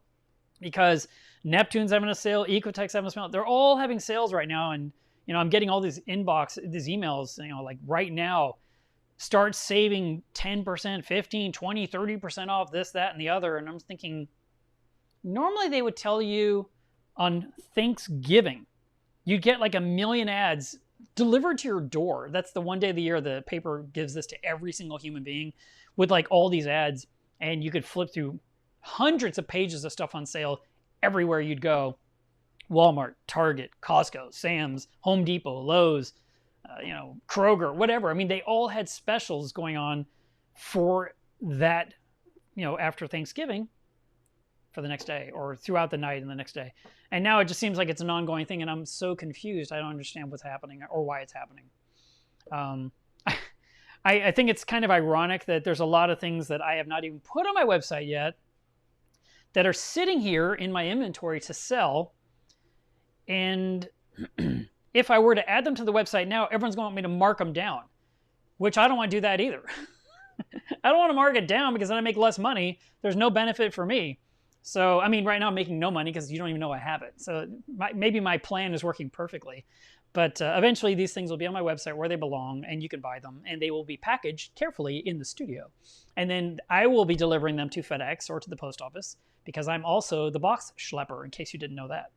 Because Neptune's having a sale, Ecotech's having a sale. They're all having sales right now. And, you know, I'm getting all these emails, you know, like right now, start saving 10%, 15, 20, 30% off this, that, and the other. And I'm thinking, normally they would tell you on Thanksgiving, you'd get like 1 million ads delivered to your door. That's the one day of the year the paper gives this to every single human being, with like all these ads. And you could flip through hundreds of pages of stuff on sale everywhere you'd go. Walmart, Target, Costco, Sam's, Home Depot, Lowe's, you know, Kroger, whatever. I mean, they all had specials going on for that, you know, after Thanksgiving for the next day, or throughout the night and the next day. And now it just seems like it's an ongoing thing, and I'm so confused. I don't understand what's happening or why it's happening. I think it's kind of ironic that there's a lot of things that I have not even put on my website yet that are sitting here in my inventory to sell. And if I were to add them to the website now, everyone's going to want me to mark them down, which I don't want to do that either. I don't want to mark it down, because then I make less money. There's no benefit for me. So, I mean, right now I'm making no money because you don't even know I have it. So maybe my plan is working perfectly. But eventually these things will be on my website where they belong, and you can buy them, and they will be packaged carefully in the studio. And then I will be delivering them to FedEx or to the post office, because I'm also the box schlepper, in case you didn't know that.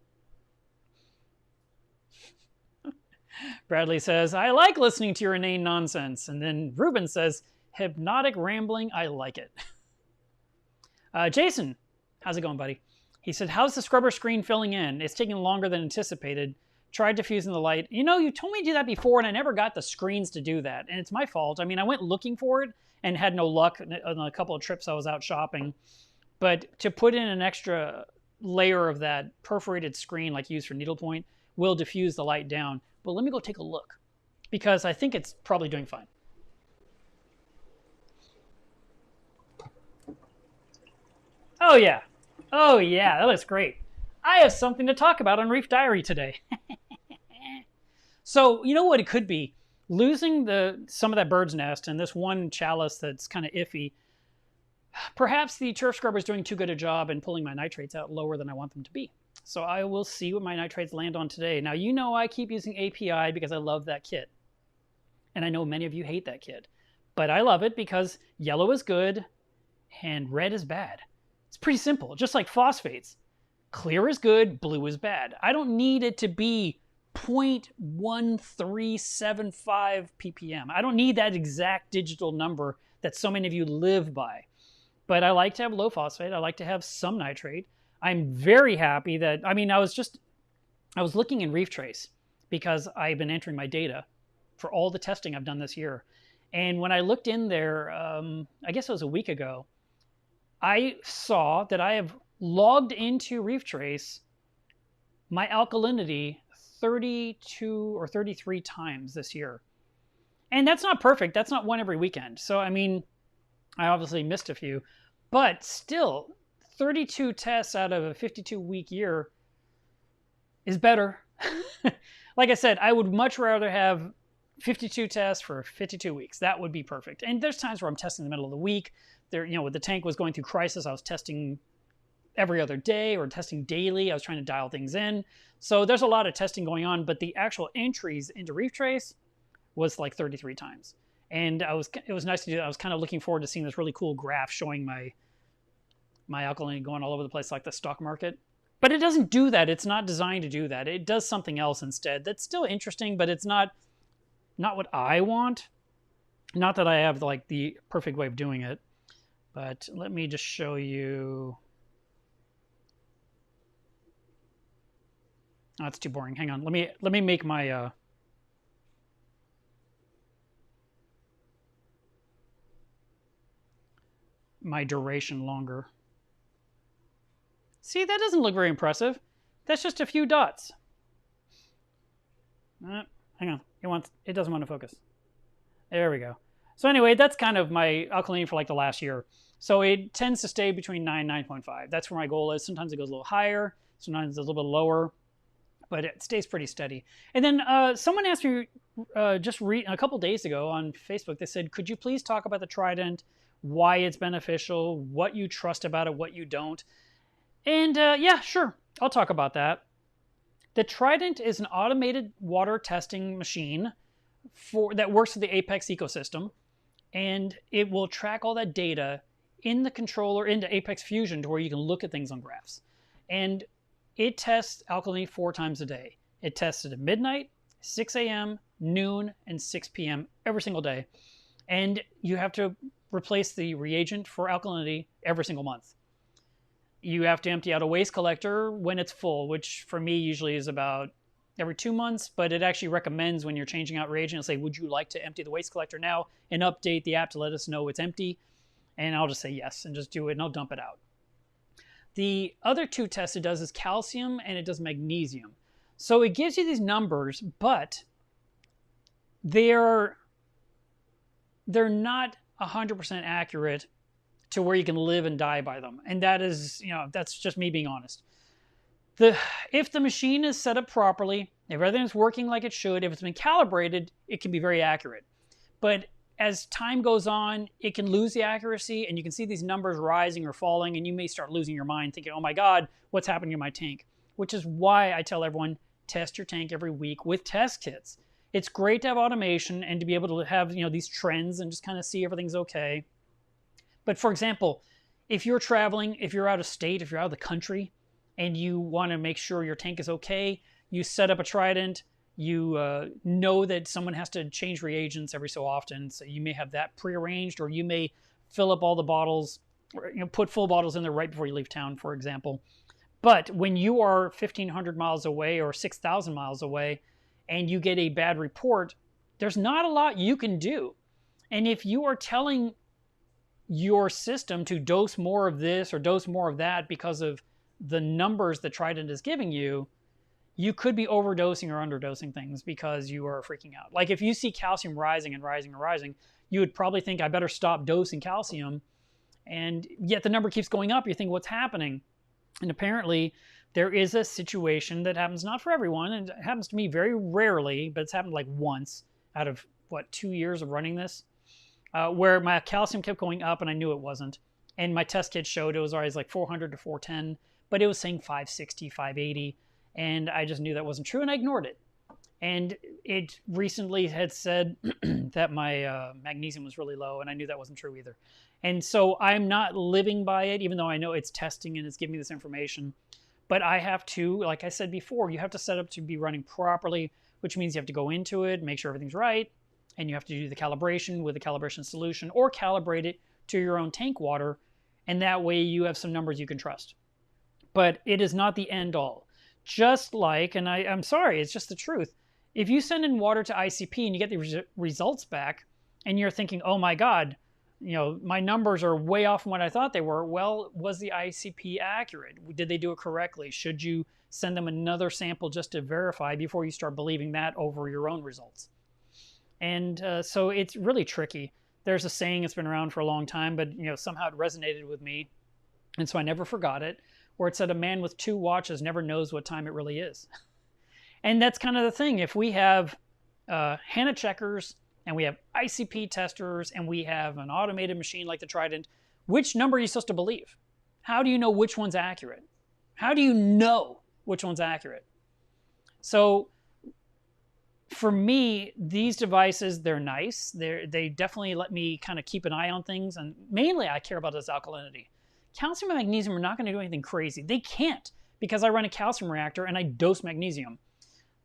Bradley says, I like listening to your inane nonsense. And then Ruben says, hypnotic rambling, I like it. Jason, how's it going, buddy? He said, how's the scrubber screen filling in? It's taking longer than anticipated. Tried diffusing the light. You know, you told me to do that before, and I never got the screens to do that. And it's my fault. I mean, I went looking for it and had no luck on a couple of trips I was out shopping. But to put in an extra layer of that perforated screen, like used for needlepoint, will diffuse the light down. But let me go take a look, because I think it's probably doing fine. Oh yeah. Oh yeah, that looks great. I have something to talk about on Reef Diary today. So, you know what it could be? losing some of that bird's nest and this one chalice that's kind of iffy, perhaps the turf scrubber is doing too good a job in pulling my nitrates out lower than I want them to be. So I will see what my nitrates land on today. Now, you know I keep using API because I love that kit. And I know many of you hate that kit. But I love it because yellow is good and red is bad. It's pretty simple, just like phosphates. Clear is good, blue is bad. I don't need it to be 0.1375 ppm. I don't need that exact digital number that so many of you live by. But I like to have low phosphate. I like to have some nitrate. I'm very happy that, I mean, I was looking in ReefTrace because I've been entering my data for all the testing I've done this year. And when I looked in there, I guess it was a week ago, I saw that I have logged into ReefTrace my alkalinity 32 or 33 times this year. And that's not perfect. That's not one every weekend. So, I mean, I obviously missed a few, but still 32 tests out of a 52-week year is better. Like I said, I would much rather have 52 tests for 52 weeks. That would be perfect. And there's times where I'm testing in the middle of the week. There, you know, when the tank was going through crisis, I was testing every other day or testing daily. I was trying to dial things in. So there's a lot of testing going on, but the actual entries into ReefTrace was like 33 times. And it was nice to do that. I was kind of looking forward to seeing this really cool graph showing my alkalinity going all over the place like the stock market. But it doesn't do that. It's not designed to do that. It does something else instead. That's still interesting, but it's not what I want. Not that I have like the perfect way of doing it. But let me just show you. Oh, that's too boring. Hang on. Let me make my my duration longer. See, that doesn't look very impressive. That's just a few dots. Hang on. It doesn't want to focus. There we go. So anyway, that's kind of my alkalinity for like the last year. So it tends to stay between 9 and 9.5. That's where my goal is. Sometimes it goes a little higher. Sometimes it's a little bit lower. But it stays pretty steady. And then someone asked me just a couple days ago on Facebook, they said, could you please talk about the Trident, why it's beneficial, what you trust about it, what you don't. And yeah, sure, I'll talk about that. The Trident is an automated water testing machine that works with the Apex ecosystem. And it will track all that data in the controller into Apex Fusion to where you can look at things on graphs. And it tests alkalinity 4 times a day. It tests it at midnight, 6 a.m., noon, and 6 p.m. every single day. And you have to replace the reagent for alkalinity every single month. You have to empty out a waste collector when it's full, which for me usually is about every 2 months, but it actually recommends when you're changing out reagent, it'll say, would you like to empty the waste collector now, and update the app to let us know it's empty? And I'll just say yes and just do it, and I'll dump it out. The other 2 tests it does is calcium and it does magnesium. So it gives you these numbers, but they're not 100% accurate to where you can live and die by them. And that is, that's just me being honest. If the machine is set up properly, if everything's working like it should, if it's been calibrated, it can be very accurate. But as time goes on, it can lose the accuracy, and you can see these numbers rising or falling, and you may start losing your mind thinking, oh my God, what's happening to my tank? Which is why I tell everyone, test your tank every week with test kits. It's great to have automation and to be able to have these trends and just kind of see everything's okay. But for example, if you're traveling, if you're out of state, if you're out of the country, and you want to make sure your tank is okay, you set up a Trident. You know that someone has to change reagents every so often, so you may have that prearranged, or you may fill up all the bottles, or, put full bottles in there right before you leave town, for example. But when you are 1,500 miles away or 6,000 miles away, and you get a bad report, there's not a lot you can do. And if you are telling your system to dose more of this or dose more of that because of the numbers that Trident is giving you, you could be overdosing or underdosing things because you are freaking out. Like if you see calcium rising and rising and rising, you would probably think, I better stop dosing calcium. And yet the number keeps going up. You think, what's happening? And apparently there is a situation that happens, not for everyone, and it happens to me very rarely, but it's happened like once out of what, 2 years of running this, where my calcium kept going up and I knew it wasn't. And my test kit showed it was always like 400 to 410, but it was saying 560, 580. And I just knew that wasn't true and I ignored it. And it recently had said that my magnesium was really low, and I knew that wasn't true either. And so I'm not living by it, even though I know it's testing and it's giving me this information. But I have to, like I said before, you have to set up to be running properly, which means you have to go into it, make sure everything's right, and you have to do the calibration with a calibration solution or calibrate it to your own tank water, and that way you have some numbers you can trust. But it is not the end all. Just like, and I'm sorry, it's just the truth. If you send in water to ICP and you get the results back and you're thinking, oh my God, my numbers are way off from what I thought they were. Well, was the ICP accurate? Did they do it correctly? Should you send them another sample just to verify before you start believing that over your own results? And so it's really tricky. There's a saying that's been around for a long time, but somehow it resonated with me. And so I never forgot it, where it said a man with 2 watches never knows what time it really is. And that's kind of the thing. If we have HANA checkers and we have ICP testers and we have an automated machine like the Trident, which number are you supposed to believe? How do you know which one's accurate? How do you know which one's accurate? So for me, these devices, they're nice. They definitely let me kind of keep an eye on things. And mainly I care about this alkalinity. Calcium and magnesium are not going to do anything crazy. They can't, because I run a calcium reactor and I dose magnesium.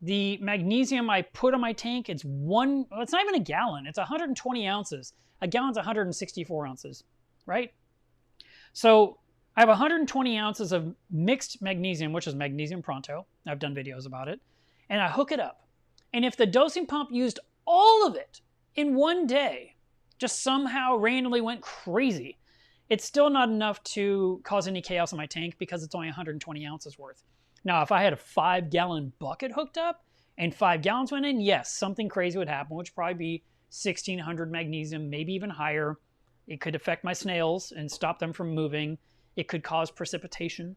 The magnesium I put on my tank, it's not even a gallon. It's 120 ounces. A gallon's 164 ounces, right? So I have 120 ounces of mixed magnesium, which is magnesium pronto. I've done videos about it. And I hook it up. And if the dosing pump used all of it in one day, just somehow randomly went crazy, it's still not enough to cause any chaos in my tank because it's only 120 ounces worth. Now, if I had a 5-gallon bucket hooked up and 5 gallons went in, yes, something crazy would happen, which would probably be 1,600 magnesium, maybe even higher. It could affect my snails and stop them from moving. It could cause precipitation.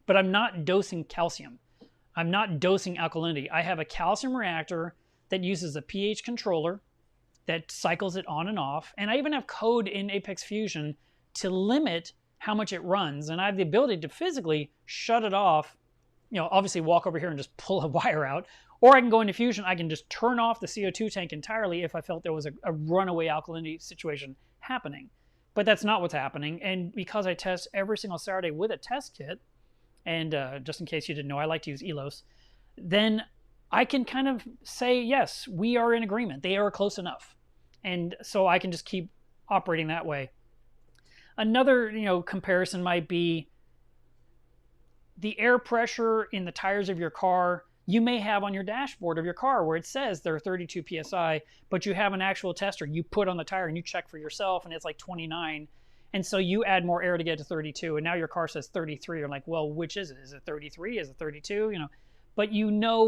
But I'm not dosing calcium. I'm not dosing alkalinity. I have a calcium reactor that uses a pH controller that cycles it on and off. And I even have code in Apex Fusion to limit how much it runs. And I have the ability to physically shut it off, obviously walk over here and just pull a wire out. Or I can go into Fusion, I can just turn off the CO2 tank entirely if I felt there was a runaway alkalinity situation happening. But that's not what's happening. And because I test every single Saturday with a test kit, and just in case you didn't know, I like to use ELOS, then I can kind of say, yes, we are in agreement. They are close enough. And so I can just keep operating that way. Another, comparison might be the air pressure in the tires of your car. You may have on your dashboard of your car where it says they're 32 PSI, but you have an actual tester. You put on the tire and you check for yourself and it's like 29. And so you add more air to get to 32 and now your car says 33. You're like, well, which is it? Is it 33? Is it 32? But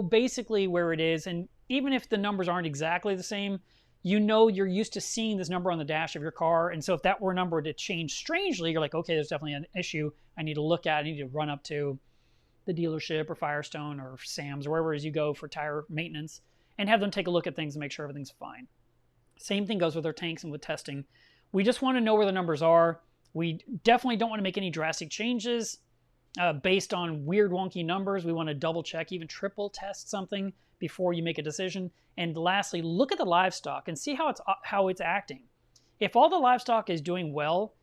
basically where it is. And even if the numbers aren't exactly the same, you're used to seeing this number on the dash of your car. And so if that were a number to change strangely, you're like, okay, there's definitely an issue I need to look at. I need to run up to the dealership or Firestone or Sam's or wherever it is you go for tire maintenance and have them take a look at things and make sure everything's fine. Same thing goes with our tanks and with testing. We just want to know where the numbers are. We definitely don't want to make any drastic changes based on weird, wonky numbers. We want to double check, even triple test something before you make a decision. And lastly, look at the livestock and see how it's acting. If all the livestock is doing well,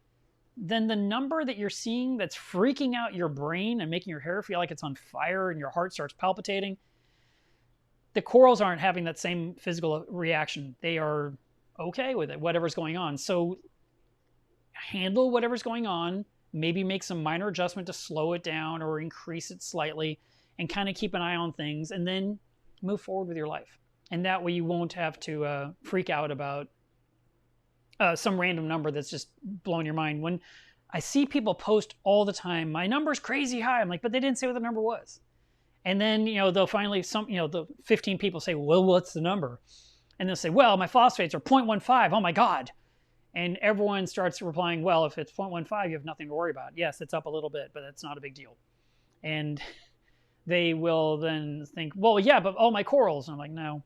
then the number that you're seeing that's freaking out your brain and making your hair feel like it's on fire and your heart starts palpitating, the corals aren't having that same physical reaction. They are okay with it, whatever's going on. So handle whatever's going on, maybe make some minor adjustment to slow it down or increase it slightly and kind of keep an eye on things and then move forward with your life. And that way you won't have to freak out about some random number that's just blowing your mind. When I see people post all the time, my number's crazy high, I'm like, but they didn't say what the number was. And then, they'll finally, the 15 people say, well, what's the number? And they'll say, well, my phosphates are 0.15. Oh my God. And everyone starts replying, well, if it's 0.15, you have nothing to worry about. Yes, it's up a little bit, but it's not a big deal. And they will then think, well, yeah, but all my corals. And I'm like, no.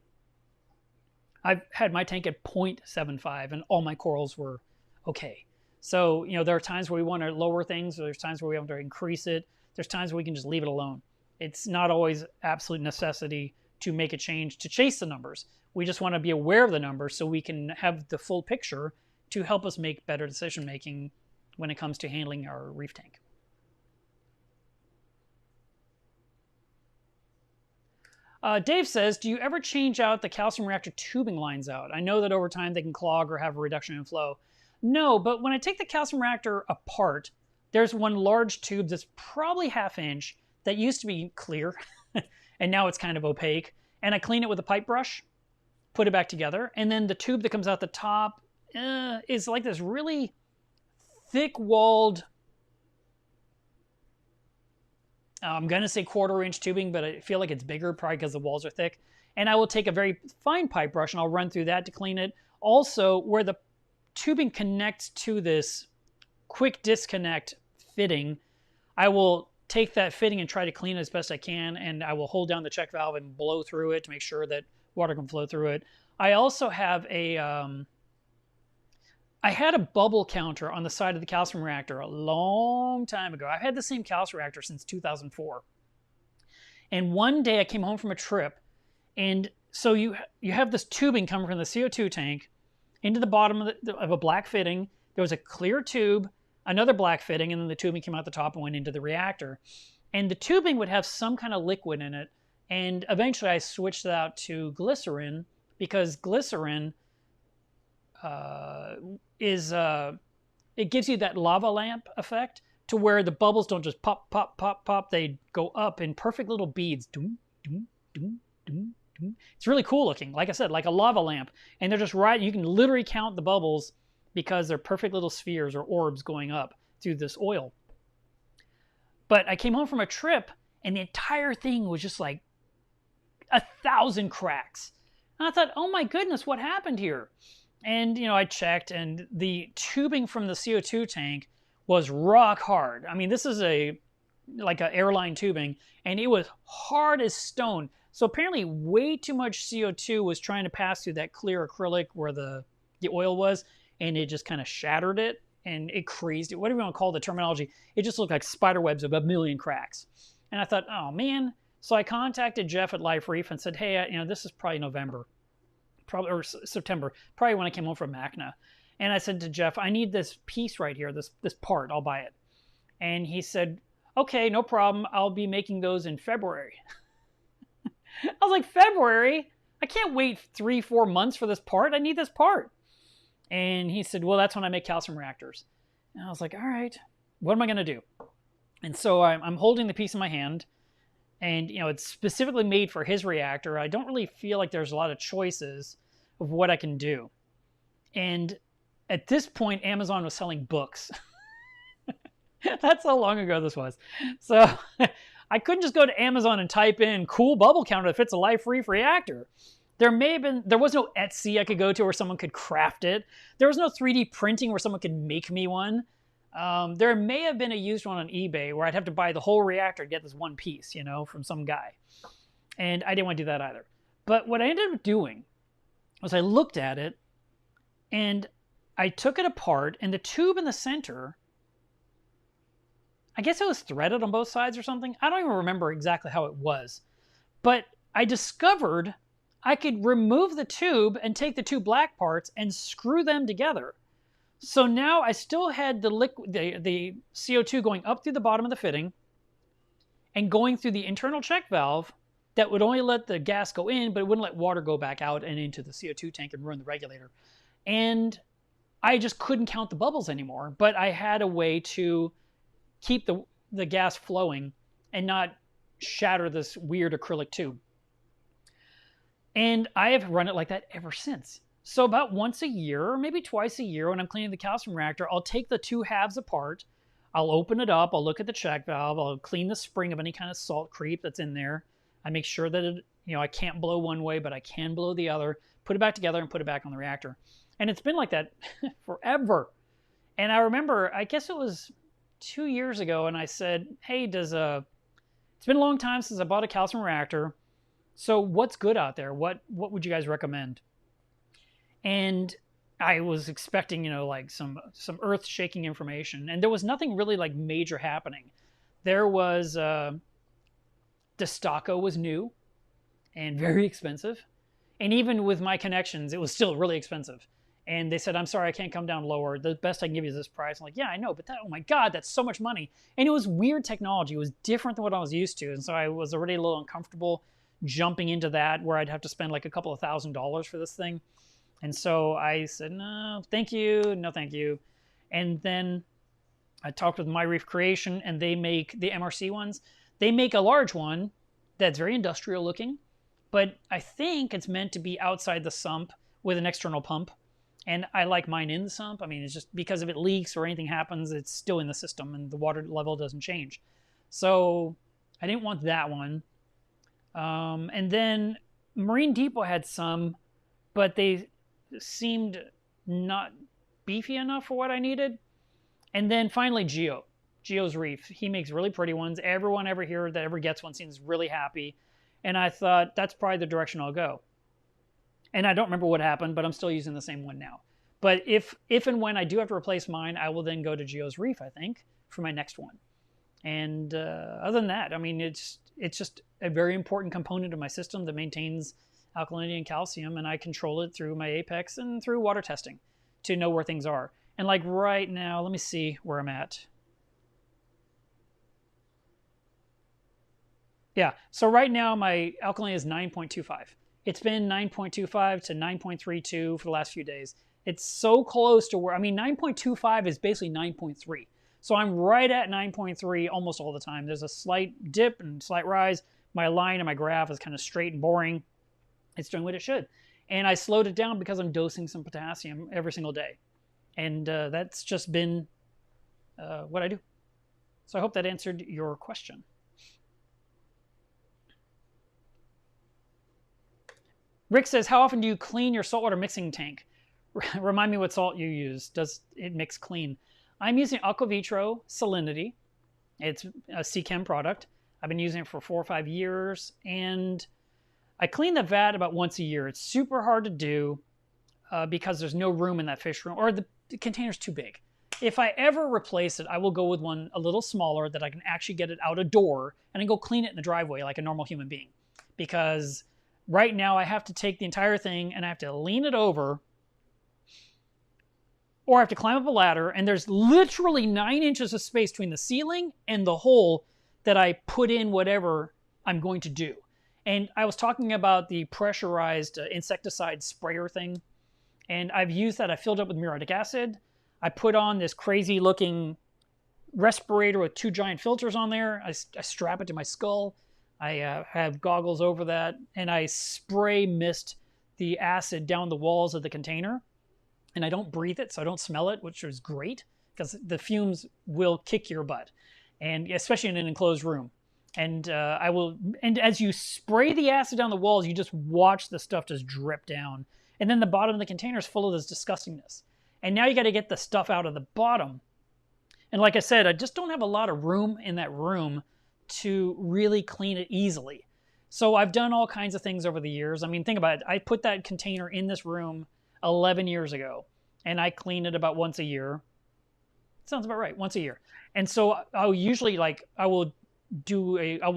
I've had my tank at 0.75 and all my corals were okay. So, you know, there are times where we want to lower things. There's times where we have to increase it. There's times where we can just leave it alone. It's not always absolute necessity to make a change to chase the numbers. We just want to be aware of the numbers so we can have the full picture to help us make better decision making when it comes to handling our reef tank. Dave says, do you ever change out the calcium reactor tubing lines out? I know that over time they can clog or have a reduction in flow. No, but when I take the calcium reactor apart, there's one large tube that's probably ½ inch that used to be clear, and now it's kind of opaque. And I clean it with a pipe brush, put it back together, and then the tube that comes out the top is like this really thick-walled, I'm going to say 1/4 inch tubing, but I feel like it's bigger probably because the walls are thick. And I will take a very fine pipe brush and I'll run through that to clean it. Also, where the tubing connects to this quick disconnect fitting, I will take that fitting and try to clean it as best I can, and I will hold down the check valve and blow through it to make sure that water can flow through it. I also have a I had a bubble counter on the side of the calcium reactor a long time ago. I've had the same calcium reactor since 2004. And one day I came home from a trip, and so you have this tubing coming from the CO2 tank into the bottom of a black fitting. There was a clear tube, another black fitting, and then the tubing came out the top and went into the reactor. And the tubing would have some kind of liquid in it, and eventually I switched it out to glycerin, because glycerin it gives you that lava lamp effect to where the bubbles don't just pop, pop, pop, pop. They go up in perfect little beads. Doom, doom, doom, doom, doom. It's really cool looking. Like I said, like a lava lamp. And they're just right. You can literally count the bubbles because they're perfect little spheres or orbs going up through this oil. But I came home from a trip and the entire thing was just like 1,000 cracks. And I thought, oh my goodness, what happened here? And, you know, I checked, and the tubing from the CO2 tank was rock hard. I mean, this is like an airline tubing, and it was hard as stone. So apparently way too much CO2 was trying to pass through that clear acrylic where the oil was, and it just kind of shattered it, and it creased it. Whatever you want to call the terminology, it just looked like spider webs of 1,000,000 cracks. And I thought, oh man. So I contacted Jeff at Life Reef and said, hey, you know, this is probably November. Or September, probably when I came home from MACNA. And I said to Jeff, I need this piece right here, this part, I'll buy it. And he said, okay, no problem, I'll be making those in February. I was like, February? I can't wait 3-4 months for this part, I need this part. And he said, well, that's when I make calcium reactors. And I was like, all right, what am I gonna do? And so I'm holding the piece in my hand, and, you know, it's specifically made for his reactor. I don't really feel like there's a lot of choices of what I can do. And at this point, Amazon was selling books. That's how long ago this was. So I couldn't just go to Amazon and type in cool bubble counter that fits a Life Reef reactor. There was no Etsy I could go to where someone could craft it. There was no 3D printing where someone could make me one. There may have been a used one on eBay where I'd have to buy the whole reactor to get this one piece, you know, from some guy. And I didn't want to do that either. But what I ended up doing was I looked at it and I took it apart, and the tube in the center, I guess it was threaded on both sides or something. I don't even remember exactly how it was. But I discovered I could remove the tube and take the two black parts and screw them together. So now I still had the CO2 going up through the bottom of the fitting and going through the internal check valve that would only let the gas go in, but it wouldn't let water go back out and into the CO2 tank and ruin the regulator. And I just couldn't count the bubbles anymore, but I had a way to keep the gas flowing and not shatter this weird acrylic tube. And I have run it like that ever since. So about once a year, or maybe twice a year, when I'm cleaning the calcium reactor, I'll take the two halves apart, I'll open it up, I'll look at the check valve, I'll clean the spring of any kind of salt creep that's in there. I make sure that I can't blow one way, but I can blow the other, put it back together and put it back on the reactor. And it's been like that forever. And I remember, I guess it was 2 years ago, and I said, hey, it's been a long time since I bought a calcium reactor. So what's good out there? What would you guys recommend? And I was expecting, like some earth-shaking information, and there was nothing really like major happening. There was Destaco was new and very expensive, and even with my connections, it was still really expensive. And they said, "I'm sorry, I can't come down lower. The best I can give you is this price." I'm like, "Yeah, I know, but oh my God, that's so much money." And it was weird technology. It was different than what I was used to, and so I was already a little uncomfortable jumping into that, where I'd have to spend like a couple of $1,000s for this thing. And so I said, "No, thank you, no, thank you." And then I talked with My Reef Creation, and they make the MRC ones. They make a large one that's very industrial looking, but I think it's meant to be outside the sump with an external pump. And I like mine in the sump. I mean, it's just because if it leaks or anything happens, it's still in the system and the water level doesn't change. So I didn't want that one. And then Marine Depot had some, but they seemed not beefy enough for what I needed. And then finally Geo's Reef. He makes really pretty ones. Everyone ever here that ever gets one seems really happy. And I thought that's probably the direction I'll go. And I don't remember what happened, but I'm still using the same one now. But if and when I do have to replace mine, I will then go to Geo's Reef, I think, for my next one. And other than that, I mean, it's just a very important component of my system that maintains alkalinity and calcium, and I control it through my Apex and through water testing to know where things are. And like right now, let me see where I'm at. Yeah, so right now my alkalinity is 9.25. It's been 9.25 to 9.32 for the last few days. It's so close to where, I mean, 9.25 is basically 9.3. So I'm right at 9.3 almost all the time. There's a slight dip and slight rise. My line and my graph is kind of straight and boring. It's doing what it should. And I slowed it down because I'm dosing some potassium every single day. And that's just been what I do. So I hope that answered your question. Rick says, how often do you clean your saltwater mixing tank? Remind me what salt you use. Does it mix clean? I'm using Aquavitro Salinity. It's a CChem product. I've been using it for 4 or 5 years, and I clean the vat about once a year. It's super hard to do because there's no room in that fish room, or the container's too big. If I ever replace it, I will go with one a little smaller that I can actually get it out a door and then go clean it in the driveway like a normal human being. Because right now I have to take the entire thing and I have to lean it over, or I have to climb up a ladder, and there's literally 9 inches of space between the ceiling and the hole that I put in whatever I'm going to do. And I was talking about the pressurized insecticide sprayer thing, and I've used that. I filled up with muriatic acid. I put on this crazy looking respirator with 2 giant filters on there. I strap it to my skull. I have goggles over that, and I spray mist the acid down the walls of the container. And I don't breathe it, so I don't smell it, which is great because the fumes will kick your butt, and especially in an enclosed room. And and as you spray the acid down the walls, you just watch the stuff just drip down. And then the bottom of the container is full of this disgustingness. And now you got to get the stuff out of the bottom. And like I said, I just don't have a lot of room in that room to really clean it easily. So I've done all kinds of things over the years. I mean, think about it. I put that container in this room 11 years ago, and I clean it about once a year. Sounds about right, once a year. And so I'll usually I will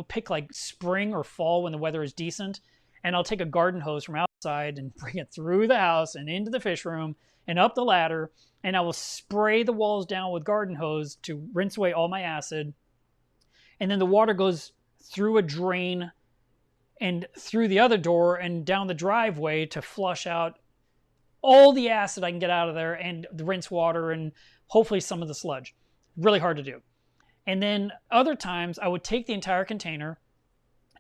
pick like spring or fall when the weather is decent, and I'll take a garden hose from outside and bring it through the house and into the fish room and up the ladder, and I will spray the walls down with garden hose to rinse away all my acid. And then the water goes through a drain and through the other door and down the driveway to flush out all the acid I can get out of there, and the rinse water and hopefully some of the sludge. Really hard to do. And then other times I would take the entire container,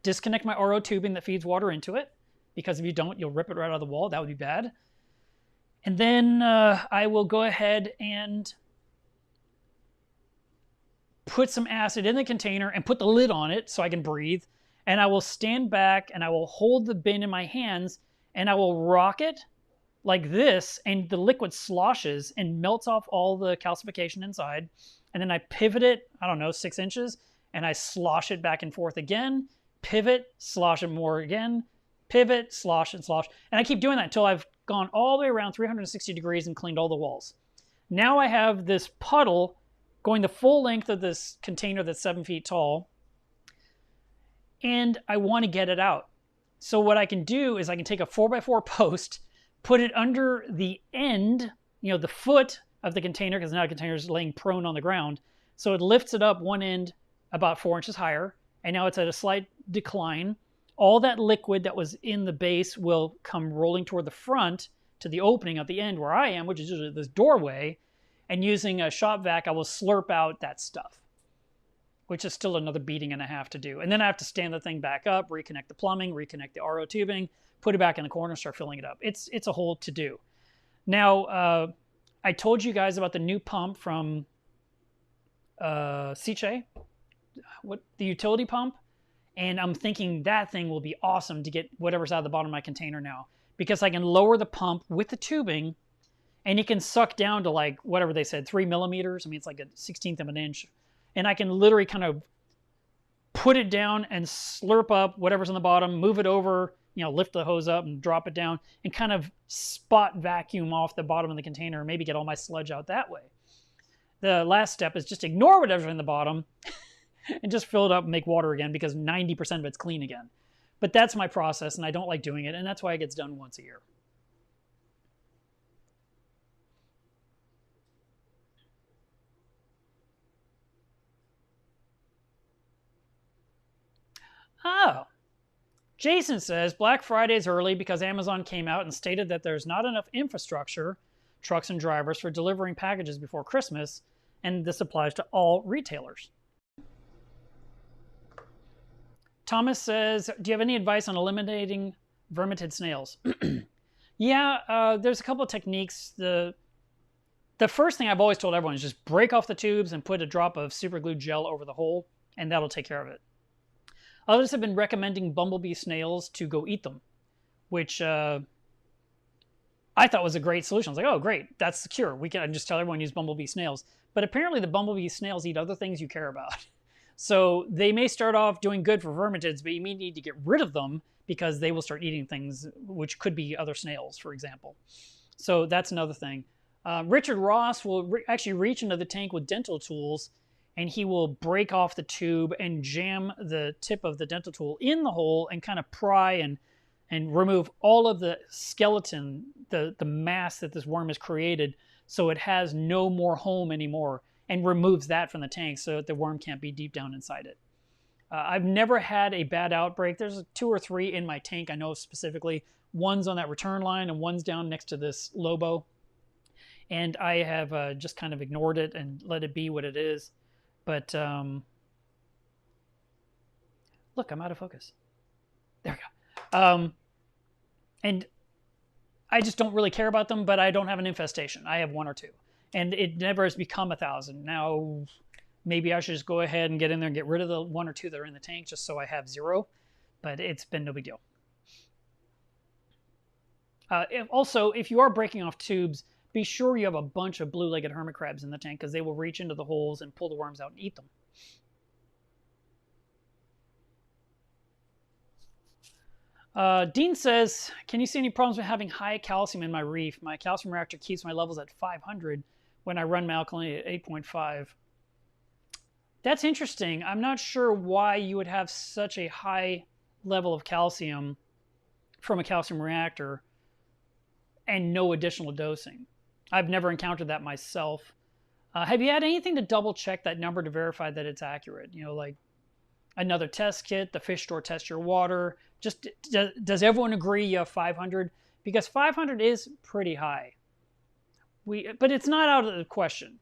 disconnect my RO tubing that feeds water into it, because if you don't, you'll rip it right out of the wall. That would be bad. And then I will go ahead and put some acid in the container and put the lid on it so I can breathe. And I will stand back and I will hold the bin in my hands and I will rock it like this, and the liquid sloshes and melts off all the calcification inside. And then I pivot it, I don't know, 6 inches, and I slosh it back and forth again, pivot, slosh it more again, pivot, slosh, and slosh. And I keep doing that until I've gone all the way around 360 degrees and cleaned all the walls. Now I have this puddle going the full length of this container that's 7 feet tall, and I want to get it out. So what I can do is I can take a 4x4 post, put it under the end, the foot of the container, because now the container is laying prone on the ground. So it lifts it up one end about 4 inches higher, and now it's at a slight decline. All that liquid that was in the base will come rolling toward the front to the opening at the end where I am, which is usually this doorway, and using a shop vac, I will slurp out that stuff, which is still another beating and a half to do. And then I have to stand the thing back up, reconnect the plumbing, reconnect the RO tubing, put it back in the corner, start filling it up. It's a whole to-do. Now, I told you guys about the new pump from Siche, the utility pump, and I'm thinking that thing will be awesome to get whatever's out of the bottom of my container now, because I can lower the pump with the tubing, and it can suck down to like whatever they said, 3 millimeters. I mean, it's like a 16th of an inch, and I can literally kind of put it down and slurp up whatever's on the bottom, move it over, lift the hose up and drop it down, and kind of spot vacuum off the bottom of the container and maybe get all my sludge out that way. The last step is just ignore whatever's in the bottom and just fill it up and make water again, because 90% of it's clean again. But that's my process, and I don't like doing it, and that's why it gets done once a year. Oh, Jason says Black Friday is early because Amazon came out and stated that there's not enough infrastructure, trucks and drivers, for delivering packages before Christmas, and this applies to all retailers. Thomas says, do you have any advice on eliminating vermitid snails? Yeah, there's a couple of techniques. The first thing I've always told everyone is just break off the tubes and put a drop of super glue gel over the hole, and that'll take care of it. Others have been recommending bumblebee snails to go eat them, which I thought was a great solution. I was like, oh, great, that's the cure. We can just tell everyone to use bumblebee snails. But apparently the bumblebee snails eat other things you care about. So they may start off doing good for vermitids, but you may need to get rid of them because they will start eating things, which could be other snails, for example. So that's another thing. Richard Ross will actually reach into the tank with dental tools, and he will break off the tube and jam the tip of the dental tool in the hole and kind of pry and remove all of the skeleton, the mass that this worm has created, so it has no more home anymore, and removes that from the tank so that the worm can't be deep down inside it. I've never had a bad outbreak. There's 2 or 3 in my tank, I know specifically. One's on that return line and one's down next to this Lobo. And I have just kind of ignored it and let it be what it is. But look, I'm out of focus. There we go. And I just don't really care about them, but I don't have an infestation. I have 1 or 2. And it never has become 1,000. Now, maybe I should just go ahead and get in there and get rid of the 1 or 2 that are in the tank just so I have 0. But it's been no big deal. Also, if you are breaking off tubes, be sure you have a bunch of blue-legged hermit crabs in the tank, because they will reach into the holes and pull the worms out and eat them. Dean says, can you see any problems with having high calcium in my reef? My calcium reactor keeps my levels at 500 when I run my alkalinity at 8.5. That's interesting. I'm not sure why you would have such a high level of calcium from a calcium reactor and no additional dosing. I've never encountered that myself. Have you had anything to double check that number to verify that it's accurate? Like another test kit, the fish store test your water. Just does everyone agree you have 500? Because 500 is pretty high. But it's not out of the question.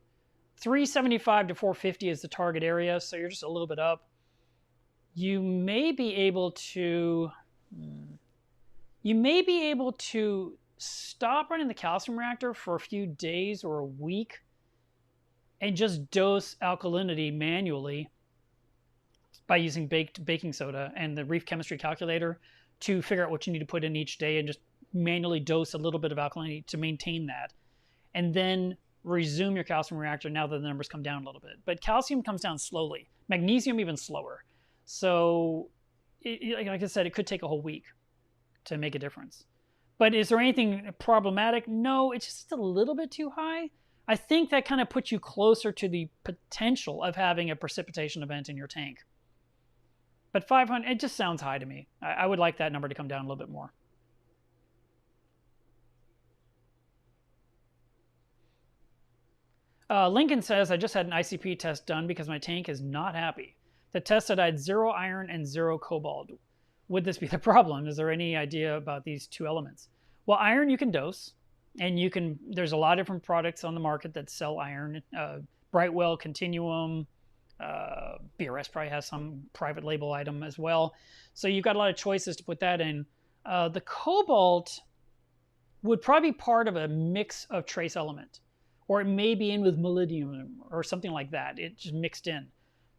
375 to 450 is the target area, so you're just a little bit up. You may be able to stop running the calcium reactor for a few days or a week and just dose alkalinity manually by using baking soda and the reef chemistry calculator to figure out what you need to put in each day, and just manually dose a little bit of alkalinity to maintain that. And then resume your calcium reactor now that the numbers come down a little bit. But calcium comes down slowly. Magnesium even slower. So, like I said, it could take a whole week to make a difference. But is there anything problematic? No, it's just a little bit too high. I think that kind of puts you closer to the potential of having a precipitation event in your tank. But 500, it just sounds high to me. I would like that number to come down a little bit more. Lincoln says, I just had an ICP test done because my tank is not happy. The test said I had 0 iron and 0 cobalt. Would this be the problem? Is there any idea about these two elements? Well, iron you can dose, and you can. There's a lot of different products on the market that sell iron. Brightwell, Continuum, BRS probably has some private label item as well. So you've got a lot of choices to put that in. The cobalt would probably be part of a mix of trace element, or it may be in with molybdenum or something like that. It just mixed in.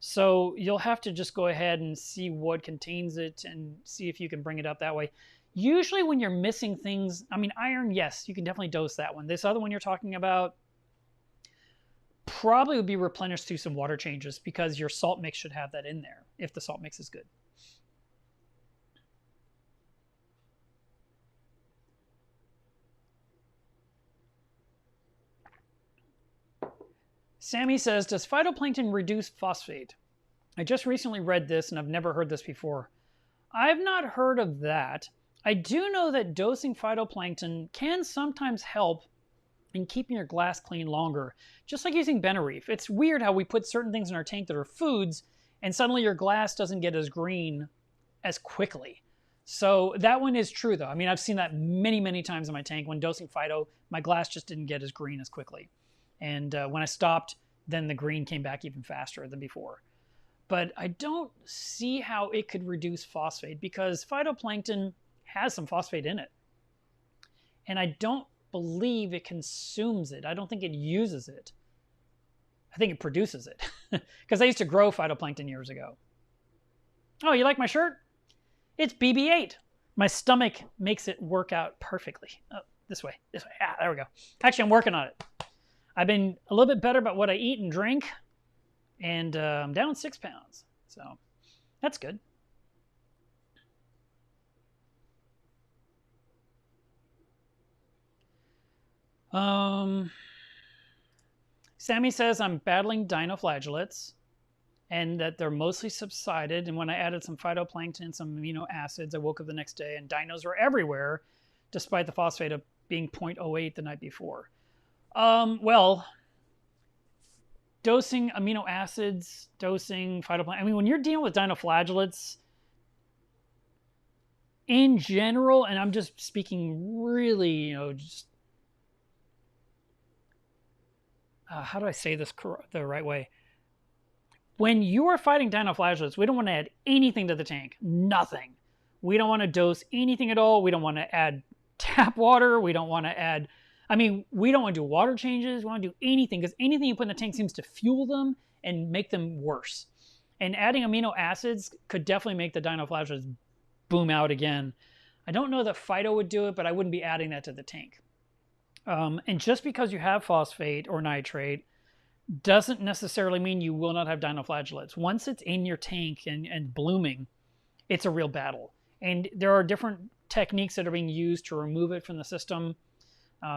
So you'll have to just go ahead and see what contains it and see if you can bring it up that way. Usually when you're missing things, I mean, iron, yes, you can definitely dose that one. This other one you're talking about probably would be replenished through some water changes because your salt mix should have that in there if the salt mix is good. Sammy says, does phytoplankton reduce phosphate? I just recently read this and I've never heard this before. I've not heard of that. I do know that dosing phytoplankton can sometimes help in keeping your glass clean longer, just like using Benereef. It's weird how we put certain things in our tank that are foods and suddenly your glass doesn't get as green as quickly. So that one is true though. I mean, I've seen that many, many times in my tank. When dosing phyto, my glass just didn't get as green as quickly. And when I stopped, then the green came back even faster than before. But I don't see how it could reduce phosphate because phytoplankton has some phosphate in it. And I don't believe it consumes it. I don't think it uses it. I think it produces it. Because I used to grow phytoplankton years ago. Oh, you like my shirt? It's BB-8. My stomach makes it work out perfectly. Oh, this way, this way. Ah, there we go. Actually, I'm working on it. I've been a little bit better about what I eat and drink, and I'm down 6 pounds. So that's good. Sammy says I'm battling dinoflagellates and that they're mostly subsided. And when I added some phytoplankton and some amino acids, I woke up the next day and dinos were everywhere, despite the phosphate of being 0.08 the night before. Well, dosing amino acids, dosing phytoplankton. I mean, when you're dealing with dinoflagellates, in general, and I'm just speaking really, just how do I say this the right way? When you are fighting dinoflagellates, we don't want to add anything to the tank. Nothing. We don't want to dose anything at all. We don't want to add tap water. We don't want to add... I mean, we don't want to do water changes. We want to do anything because anything you put in the tank seems to fuel them and make them worse. And adding amino acids could definitely make the dinoflagellates boom out again. I don't know that phyto would do it, but I wouldn't be adding that to the tank. And just because you have phosphate or nitrate doesn't necessarily mean you will not have dinoflagellates. Once it's in your tank and blooming, it's a real battle. And there are different techniques that are being used to remove it from the system.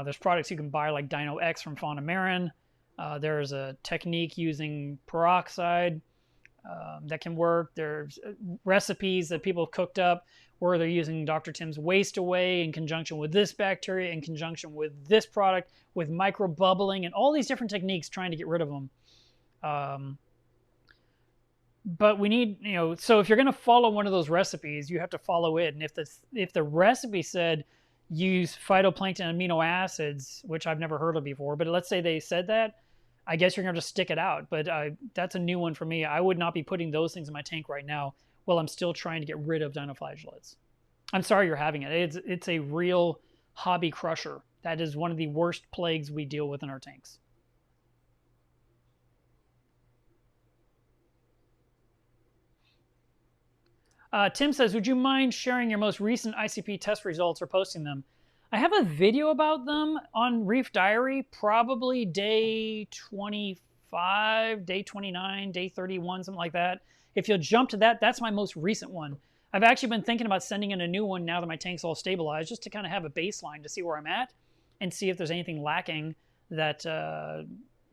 There's products you can buy like Dino X from Fauna Marin. There's a technique using peroxide that can work. There's recipes that people have cooked up where they're using Dr. Tim's Waste Away in conjunction with this bacteria, in conjunction with this product, with microbubbling, and all these different techniques trying to get rid of them. But we need, so if you're going to follow one of those recipes, you have to follow it. And if the recipe said use phytoplankton and amino acids, which I've never heard of before, but let's say they said that, I guess you're going to just stick it out. But that's a new one for me. I would not be putting those things in my tank right now while I'm still trying to get rid of dinoflagellates. I'm sorry you're having it. It's a real hobby crusher. That is one of the worst plagues we deal with in our tanks. Tim says, would you mind sharing your most recent ICP test results or posting them? I have a video about them on Reef Diary, probably day 25, day 29, day 31, something like that. If you'll jump to that, that's my most recent one. I've actually been thinking about sending in a new one now that my tank's all stabilized, just to kind of have a baseline to see where I'm at and see if there's anything lacking that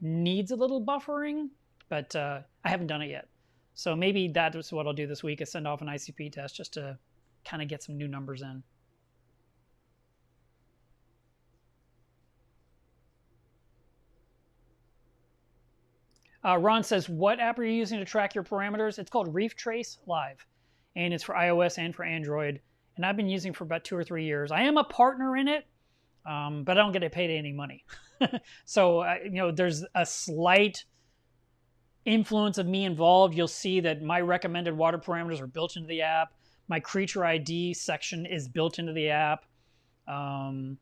needs a little buffering, but I haven't done it yet. So maybe that's what I'll do this week, is send off an ICP test just to kind of get some new numbers in. Ron says, what app are you using to track your parameters? It's called Reef Trace Live, and it's for iOS and for Android, and I've been using it for about 2 or 3 years. I am a partner in it, but I don't get paid any money. So, there's a slight influence of me involved. You'll see that my recommended water parameters are built into the app. My creature ID section is built into the app. I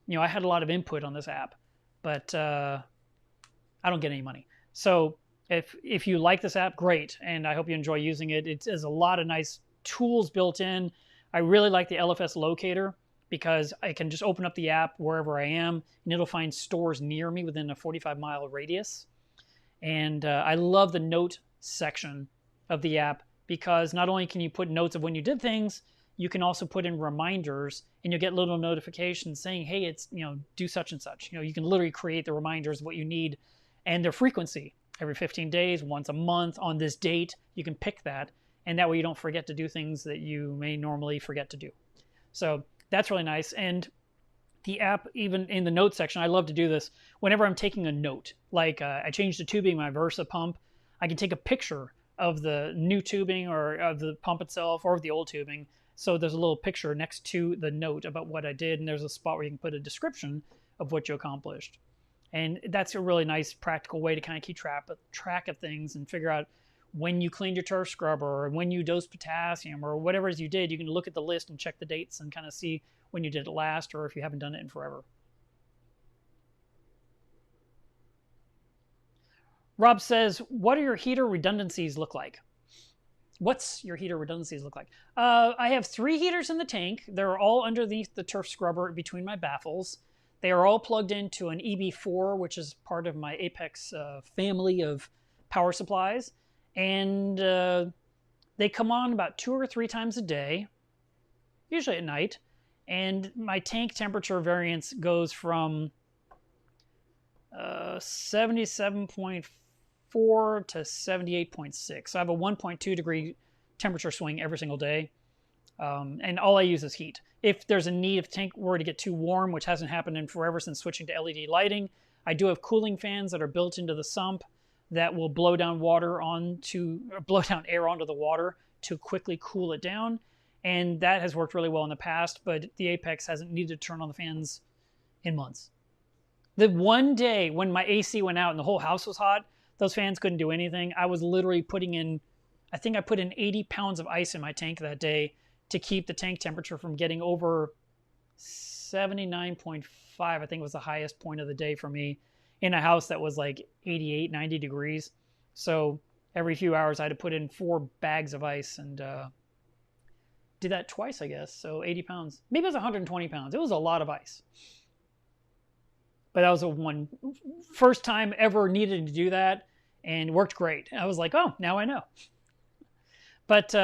had a lot of input on this app, but I don't get any money. So if you like this app, great, and I hope you enjoy using it. It has a lot of nice tools built in. I really like the LFS locator because I can just open up the app wherever I am, and it'll find stores near me within a 45-mile radius. And I love the note section of the app because not only can you put notes of when you did things, you can also put in reminders, and you'll get little notifications saying, hey, it's, do such and such. You can literally create the reminders of what you need and their frequency. Every 15 days, once a month, on this date, you can pick that. And that way you don't forget to do things that you may normally forget to do. So that's really nice. And the app, even in the notes section, I love to do this whenever I'm taking a note. Like I changed the tubing, my Versa pump. I can take a picture of the new tubing or of the pump itself or of the old tubing. So there's a little picture next to the note about what I did. And there's a spot where you can put a description of what you accomplished. And that's a really nice practical way to kind of keep track of things and figure out when you cleaned your turf scrubber or when you dosed potassium or whatever it is you did. You can look at the list and check the dates and kind of see when you did it last or if you haven't done it in forever. Rob says, what do your heater redundancies look like? What's your heater redundancies look like? I have 3 heaters in the tank. They're all underneath the turf scrubber between my baffles. They are all plugged into an EB4, which is part of my Apex family of power supplies. And they come on about 2 or 3 times a day, usually at night. And my tank temperature variance goes from 77.4 to 78.6. So I have a 1.2 degree temperature swing every single day. And all I use is heat. If there's a need, if the tank were to get too warm, which hasn't happened in forever since switching to LED lighting, I do have cooling fans that are built into the sump that will blow down air onto the water to quickly cool it down. And that has worked really well in the past, but the Apex hasn't needed to turn on the fans in months. The one day when my AC went out and the whole house was hot, those fans couldn't do anything. I was literally I think I put in 80 pounds of ice in my tank that day to keep the tank temperature from getting over 79.5, I think was the highest point of the day for me in a house that was like 88, 90 degrees. So every few hours I had to put in 4 bags of ice and did that twice, I guess. So 80 pounds, maybe it was 120 pounds. It was a lot of ice. But that was the first time ever needed to do that and worked great. I was like, oh, now I know. But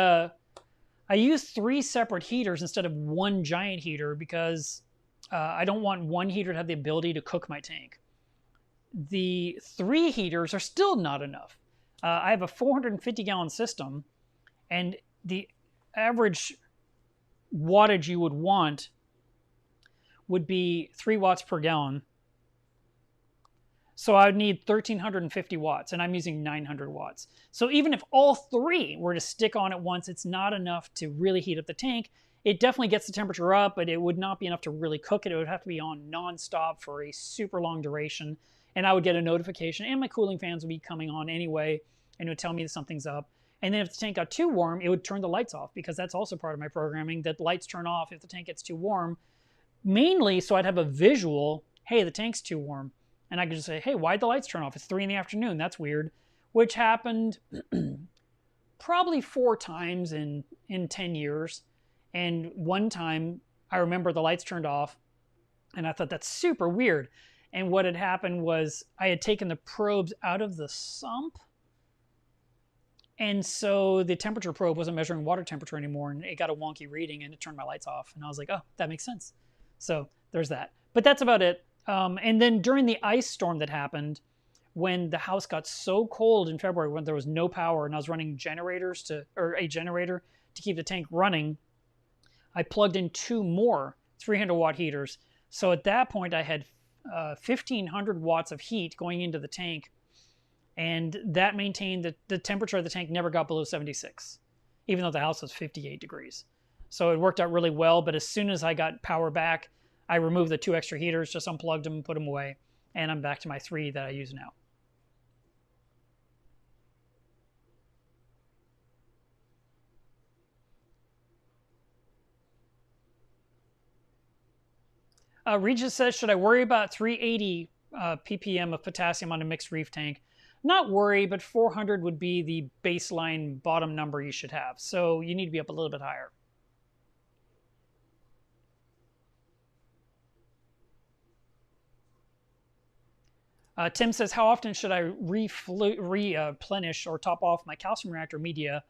I used 3 separate heaters instead of 1 giant heater because I don't want 1 heater to have the ability to cook my tank. The 3 heaters are still not enough. I have a 450-gallon system, and the average wattage you would want would be 3 watts per gallon. So I would need 1,350 watts, and I'm using 900 watts. So even if all 3 were to stick on at once, it's not enough to really heat up the tank. It definitely gets the temperature up, but it would not be enough to really cook it. It would have to be on nonstop for a super long duration, and I would get a notification, and my cooling fans would be coming on anyway, and it would tell me that something's up. And then if the tank got too warm, it would turn the lights off, because that's also part of my programming, that lights turn off if the tank gets too warm, mainly so I'd have a visual, hey, the tank's too warm. And I could just say, hey, why'd the lights turn off? It's 3 in the afternoon. That's weird. Which happened probably 4 times in 10 years. And one time, I remember the lights turned off. And I thought, that's super weird. And what had happened was I had taken the probes out of the sump. And so the temperature probe wasn't measuring water temperature anymore, and it got a wonky reading, and it turned my lights off. And I was like, oh, that makes sense. So there's that. But that's about it. And then during the ice storm that happened, when the house got so cold in February, when there was no power and I was running a generator to keep the tank running, I plugged in 2 more 300-watt heaters. So at that point, I had 1,500 watts of heat going into the tank, and that maintained that the temperature of the tank never got below 76, even though the house was 58 degrees. So it worked out really well, but as soon as I got power back, I removed the 2 extra heaters, just unplugged them, put them away, and I'm back to my 3 that I use now. Regis says, should I worry about 380 ppm of potassium on a mixed reef tank? Not worry, but 400 would be the baseline bottom number you should have. So you need to be up a little bit higher. Tim says, how often should I replenish or top off my calcium reactor media?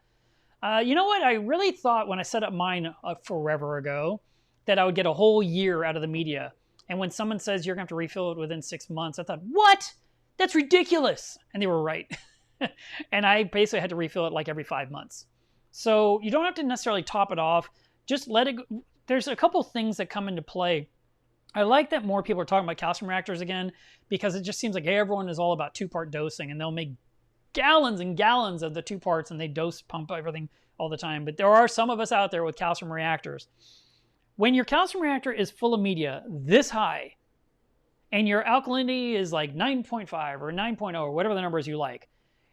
You know what? I really thought when I set up mine forever ago that I would get a whole year out of the media. And when someone says you're going to have to refill it within 6 months, I thought, what? That's ridiculous. And they were right. And I basically had to refill it like every 5 months. So you don't have to necessarily top it off. Just let it go. There's a couple things that come into play. I like that more people are talking about calcium reactors again, because it just seems like everyone is all about 2-part dosing, and they'll make gallons and gallons of the 2 parts, and they pump everything all the time. But there are some of us out there with calcium reactors. When your calcium reactor is full of media this high, and your alkalinity is like 9.5 or 9.0 or whatever the number is you like,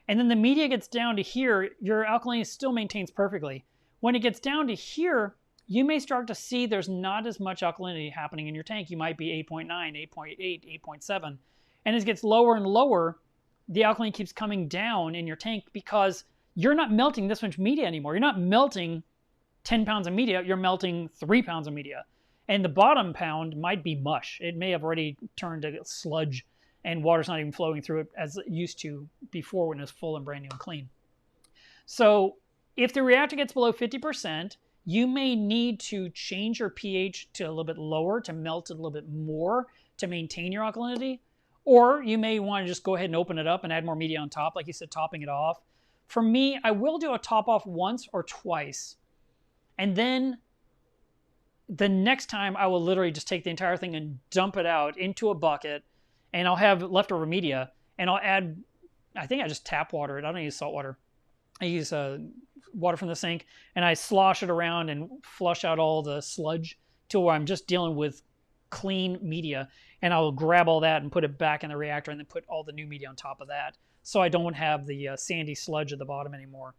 and then the media gets down to here, your alkalinity still maintains perfectly. When it gets down to here, you may start to see there's not as much alkalinity happening in your tank. You might be 8.9, 8.8, 8.7. And as it gets lower and lower, the alkalinity keeps coming down in your tank because you're not melting this much media anymore. You're not melting 10 pounds of media, you're melting 3 pounds of media. And the bottom pound might be mush. It may have already turned to sludge and water's not even flowing through it as it used to before when it was full and brand new and clean. So if the reactor gets below 50%, you may need to change your pH to a little bit lower to melt it a little bit more to maintain your alkalinity. Or you may want to just go ahead and open it up and add more media on top, like you said, topping it off. For me, I will do a top off once or twice. And then the next time I will literally just take the entire thing and dump it out into a bucket, and I'll have leftover media, and I'll add, I think I just tap water it. I don't use salt water. I use water from the sink, and I slosh it around and flush out all the sludge to where I'm just dealing with clean media, and I'll grab all that and put it back in the reactor and then put all the new media on top of that, so I don't have the sandy sludge at the bottom anymore.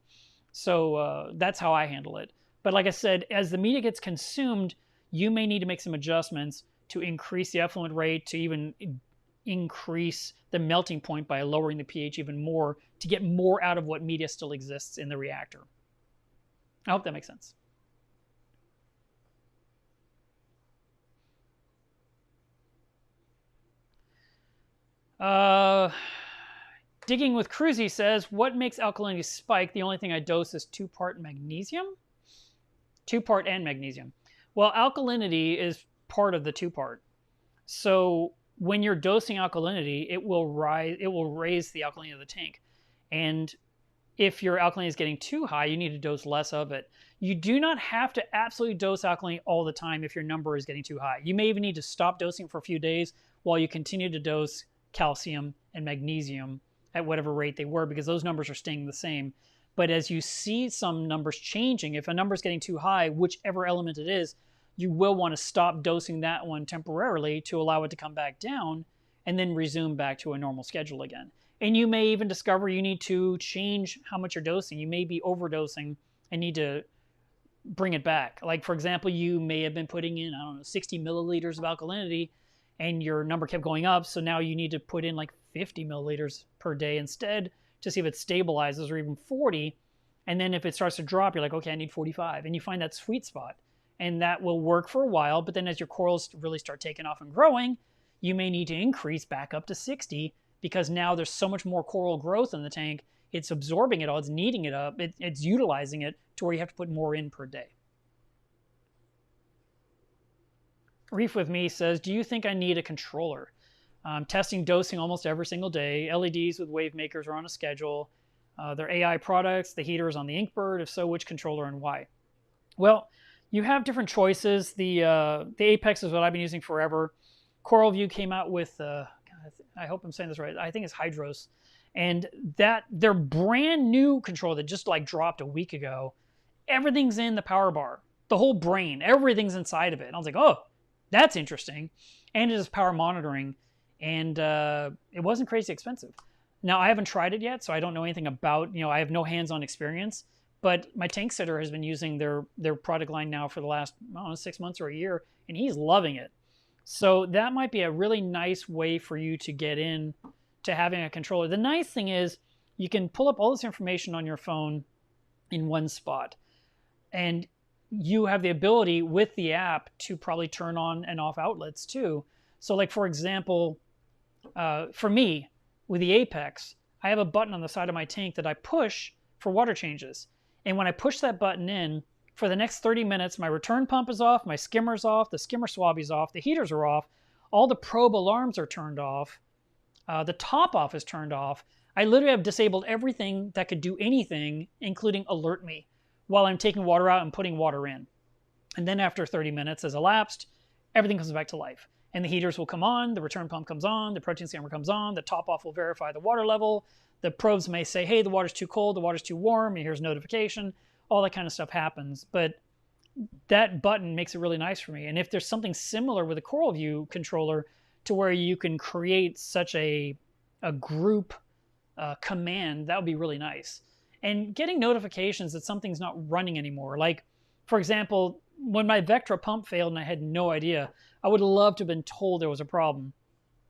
So that's how I handle it. But like I said, as the media gets consumed, you may need to make some adjustments to increase the effluent rate, to even increase the melting point by lowering the pH even more to get more out of what media still exists in the reactor. I hope that makes sense. Digging with Cruzy says, what makes alkalinity spike? The only thing I dose is 2-part magnesium? 2-part and magnesium. Well, alkalinity is part of the 2-part. So when you're dosing alkalinity, it will raise the alkalinity of the tank. And if your alkalinity is getting too high, you need to dose less of it. You do not have to absolutely dose alkalinity all the time if your number is getting too high. You may even need to stop dosing for a few days while you continue to dose calcium and magnesium at whatever rate they were, because those numbers are staying the same. But as you see some numbers changing, if a number is getting too high, whichever element it is, you will want to stop dosing that one temporarily to allow it to come back down and then resume back to a normal schedule again. And you may even discover you need to change how much you're dosing. You may be overdosing and need to bring it back. Like, for example, you may have been putting in, 60 milliliters of alkalinity, and your number kept going up, so now you need to put in like 50 milliliters per day instead to see if it stabilizes, or even 40. And then if it starts to drop, you're like, okay, I need 45. And you find that sweet spot. And that will work for a while, but then as your corals really start taking off and growing, you may need to increase back up to 60, because now there's so much more coral growth in the tank, it's absorbing it all, it's kneading it up, it's utilizing it to where you have to put more in per day. Reef with Me says, do you think I need a controller? Testing dosing almost every single day. LEDs with wave makers are on a schedule. They're AI products. The heater is on the Inkbird. If so, which controller and why? Well, you have different choices. The Apex is what I've been using forever. CoralView came out with, I hope I'm saying this right, I think it's Hydros. And that their brand new controller that just like dropped a week ago, everything's in the power bar. The whole brain, everything's inside of it. And I was like, oh, that's interesting. And it is power monitoring. And it wasn't crazy expensive. Now, I haven't tried it yet, so I don't know anything about, I have no hands-on experience. But my tank sitter has been using their product line now for the last, 6 months or a year, and he's loving it. So that might be a really nice way for you to get in to having a controller. The nice thing is you can pull up all this information on your phone in one spot. And you have the ability with the app to probably turn on and off outlets too. So like, for example, for me, with the Apex, I have a button on the side of my tank that I push for water changes. And when I push that button in, for the next 30 minutes, my return pump is off, my skimmer's off, the skimmer swabby's off, the heaters are off, all the probe alarms are turned off, the top off is turned off. I literally have disabled everything that could do anything, including alert me, while I'm taking water out and putting water in. And then after 30 minutes has elapsed, everything comes back to life. And the heaters will come on, the return pump comes on, the protein skimmer comes on, the top off will verify the water level, the probes may say, hey, the water's too cold, the water's too warm, and here's notification. All that kind of stuff happens. But that button makes it really nice for me. And if there's something similar with a CoralView controller to where you can create such a group command, that would be really nice. And getting notifications that something's not running anymore. Like, for example, when my Vectra pump failed and I had no idea, I would love to have been told there was a problem.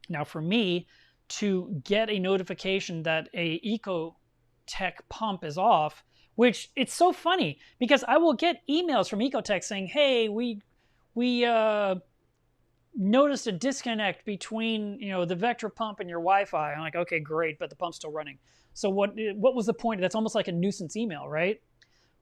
Now, for me, to get a notification that a Ecotech pump is off, which it's so funny because I will get emails from Ecotech saying, hey, we noticed a disconnect between the Vectra pump and your Wi-Fi. I'm like, okay, great, but the pump's still running. So what was the point? That's almost like a nuisance email, right?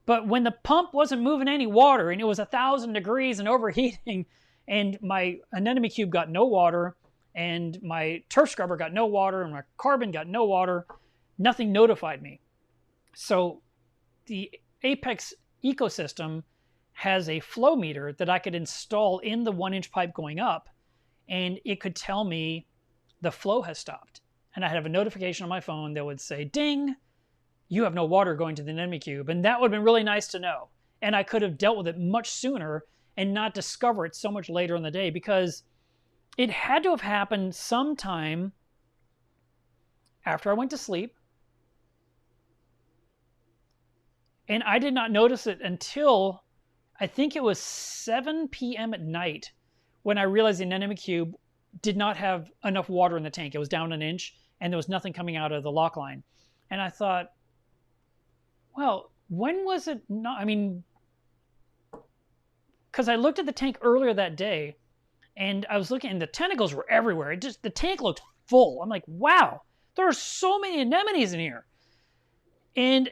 But when the pump wasn't moving any water and it was 1,000 degrees and overheating, and my anemone cube got no water, and my turf scrubber got no water, and my carbon got no water, nothing notified me. So the Apex ecosystem has a flow meter that I could install in the 1-inch pipe going up, and it could tell me the flow has stopped. And I'd have a notification on my phone that would say, ding, you have no water going to the anemone cube. And that would have been really nice to know. And I could have dealt with it much sooner and not discover it so much later in the day, because it had to have happened sometime after I went to sleep. And I did not notice it until I think it was 7 p.m. at night when I realized the anemone cube did not have enough water in the tank. It was down 1 inch and there was nothing coming out of the lock line. And I thought, well, when was it not? I mean, because I looked at the tank earlier that day and I was looking and the tentacles were everywhere. The tank looked full. I'm like, wow, there are so many anemones in here. And